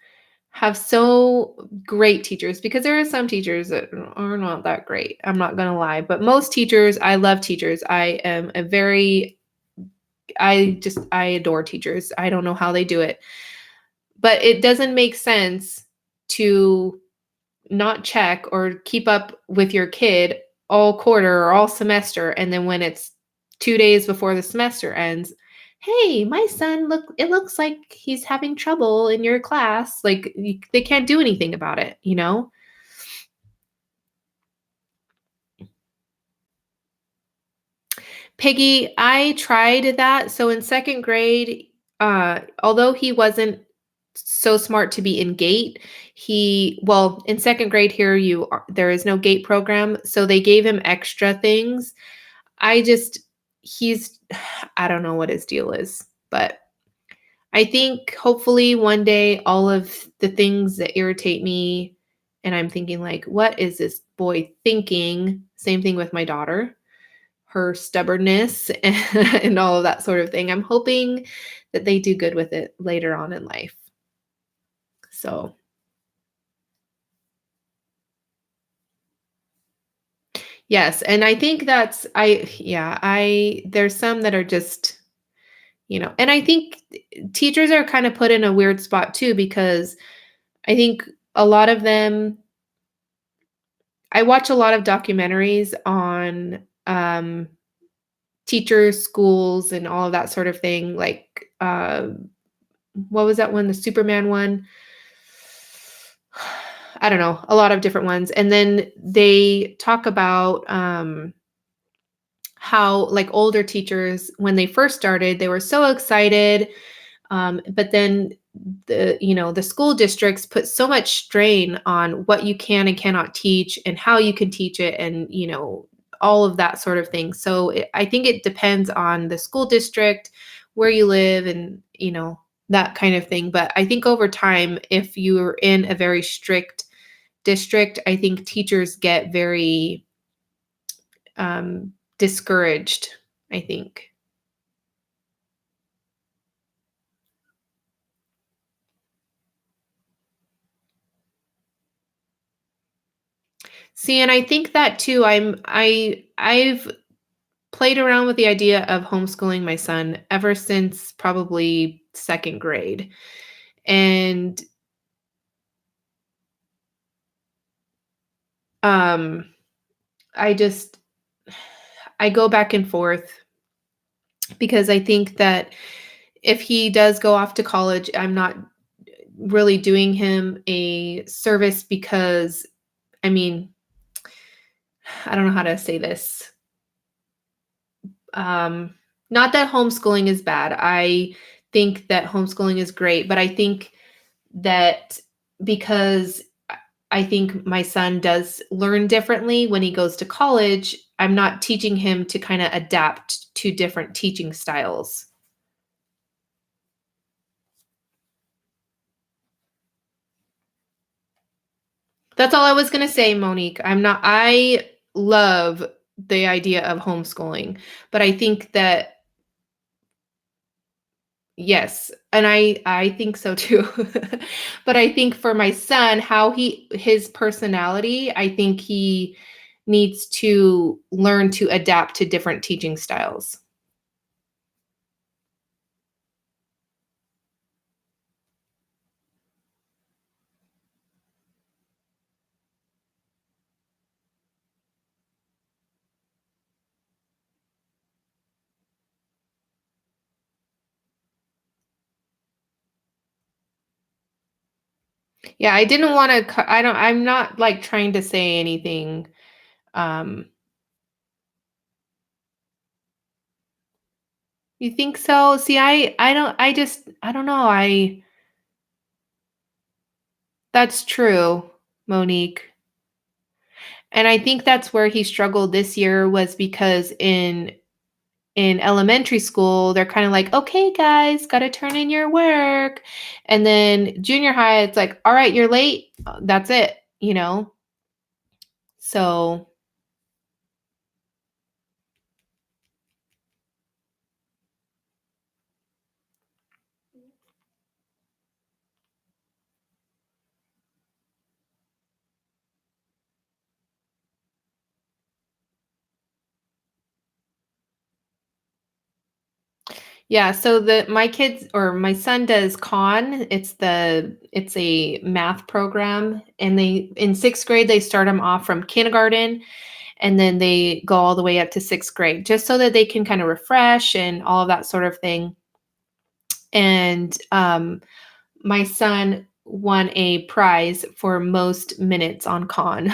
have so great teachers because there are some teachers that are not that great. I'm not going to lie, but most teachers, I love teachers. I adore teachers. I don't know how they do it, but it doesn't make sense to not check or keep up with your kid all quarter or all semester. And then when it's 2 days before the semester ends, hey, my son, it looks like he's having trouble in your class. Like they can't do anything about it, you know? Peggy, I tried that. So in second grade, although he wasn't so smart to be in gate, in second grade here, there is no gate program. So they gave him extra things. I just, he's, I don't know what his deal is, but I think hopefully one day all of the things that irritate me and I'm thinking like, what is this boy thinking? Same thing with my daughter, her stubbornness and all of that sort of thing. I'm hoping that they do good with it later on in life. So, yes, and I think that's I yeah, I there's some that are just, and I think teachers are kind of put in a weird spot too because I think a lot of them I watch a lot of documentaries on teachers, schools, and all of that sort of thing. Like, what was that one? The Superman one. I don't know, a lot of different ones. And then they talk about how, like, older teachers, when they first started, they were so excited. But then the school districts put so much strain on what you can and cannot teach and how you can teach it and all of that sort of thing. So I think it depends on the school district, where you live, and that kind of thing. But I think over time, if you're in a very strict district, I think teachers get very discouraged, I think. See, and I think that too. I've played around with the idea of homeschooling my son ever since probably second grade. And um I just I go back and forth because I think that if he does go off to college, I'm not really doing him a service because I mean, I don't know how to say this. Um, Not that homeschooling is bad. I think that homeschooling is great, but I think that because I think my son does learn differently when he goes to college, I'm not teaching him to kind of adapt to different teaching styles. That's all I was going to say, Monique. I love the idea of homeschooling, but I think that yes, and I think so too. But I think for my son, how his personality, I think he needs to learn to adapt to different teaching styles. Yeah, I didn't wanna I'm not, like, trying to say anything, um you think so? See, I don't know, I that's true, Monique. And I think that's where he struggled this year was because in elementary school, they're kinda like, "Okay, guys, gotta turn in your work." And then junior high, it's like, "Alright, you're late." That's it, you know? So, yeah, so my kids or my son does Khan. It's a math program, and they in 6th grade, they start them off from kindergarten, and then they go all the way up to 6th grade just so that they can kinda refresh and all of that sort of thing. And, my son won a prize for most minutes on Khan.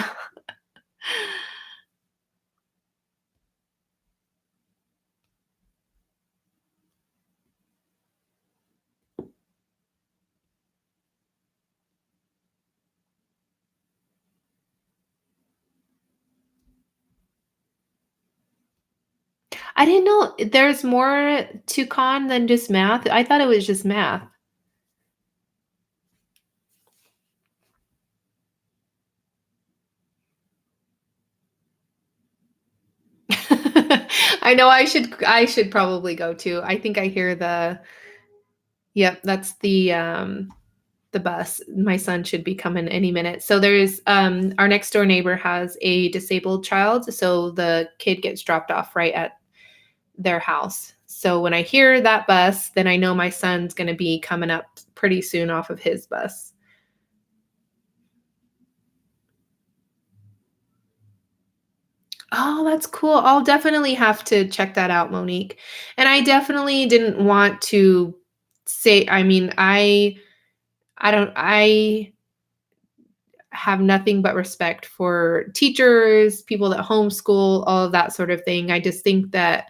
I didn't know there's more to Khan than just math. I thought it was just math. I know I should probably go too. I think I hear yep, that's the bus. My son should be coming any minute. So there's our next door neighbor has a disabled child, so the kid gets dropped off right at their house. So when I hear that bus, then I know my son's going to be coming up pretty soon off of his bus. Oh, that's cool. I'll definitely have to check that out, Monique. And I definitely didn't want to say, I mean, I have nothing but respect for teachers, people that homeschool, all of that sort of thing. I just think that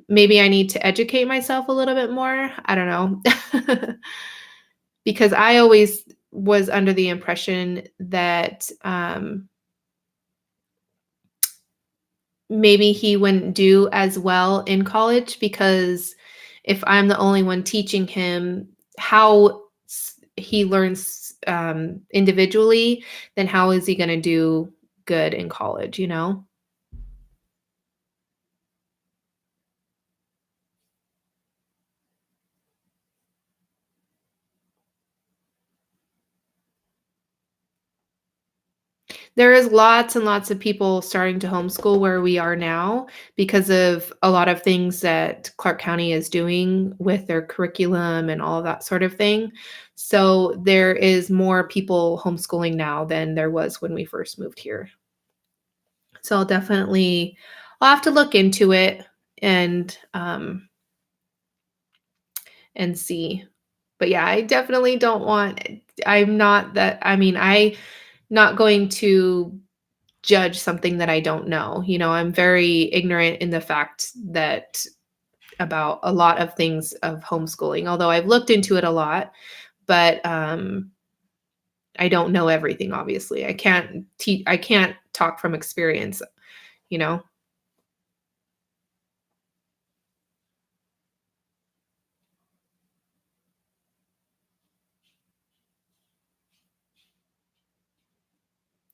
maybe I need to educate myself a little bit more. I don't know. Because I always was under the impression that maybe he wouldn't do as well in college because if I'm the only one teaching him how he learns individually, then how is he going to do good in college, you know? There is lots and lots of people starting to homeschool where we are now because of a lot of things that Clark County is doing with their curriculum and all of that sort of thing. So there is more people homeschooling now than there was when we first moved here. So I'll have to look into it and see. But yeah, I definitely don't want I'm not that I mean, I not going to judge something that I don't know. You know, I'm very ignorant in the fact that about a lot of things of homeschooling, although I've looked into it a lot, but I don't know everything obviously. I can't talk from experience, you know.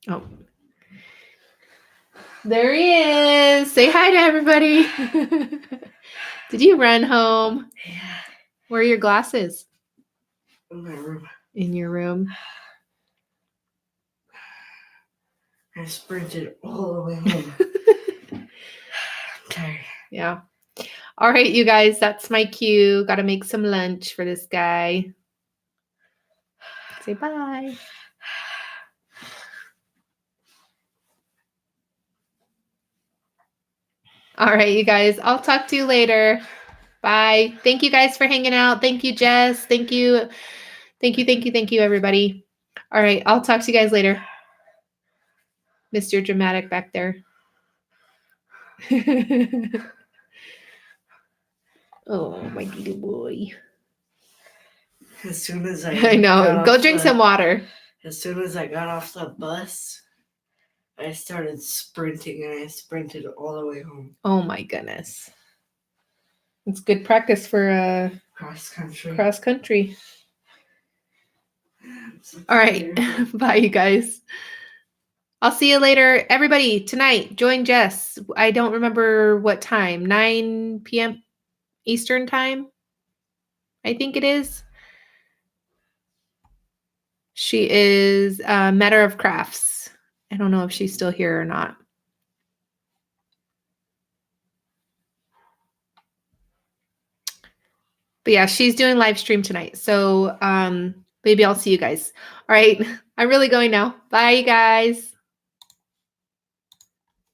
Oh. There he is. Say hi to everybody. Did you run home? Yeah. Where are your glasses? In my room. In your room. I sprinted all the way home. I'm tired. Yeah. All right, you guys, that's my cue. Got to make some lunch for this guy. Say bye. All right, you guys, I'll talk to you later. Bye. Thank you guys for hanging out. Thank you, Jess. Thank you. Thank you, thank you, thank you, everybody. All right, I'll talk to you guys later. Mr. Dramatic back there. Oh, my little boy. As soon as I know. Go drink some water. As soon as I got off the bus, I started sprinting and I sprinted all the way home. Oh my goodness. It's good practice for cross country. Cross country. All right. Bye, you guys. I'll see you later. Everybody, tonight, join Jess. I don't remember what time. 9 p.m. Eastern time? I think it is. She is Matter of Crafts. I don't know if she's still here or not. But yeah, she's doing live stream tonight. So maybe I'll see you guys. All right. I'm really going now. Bye, you guys.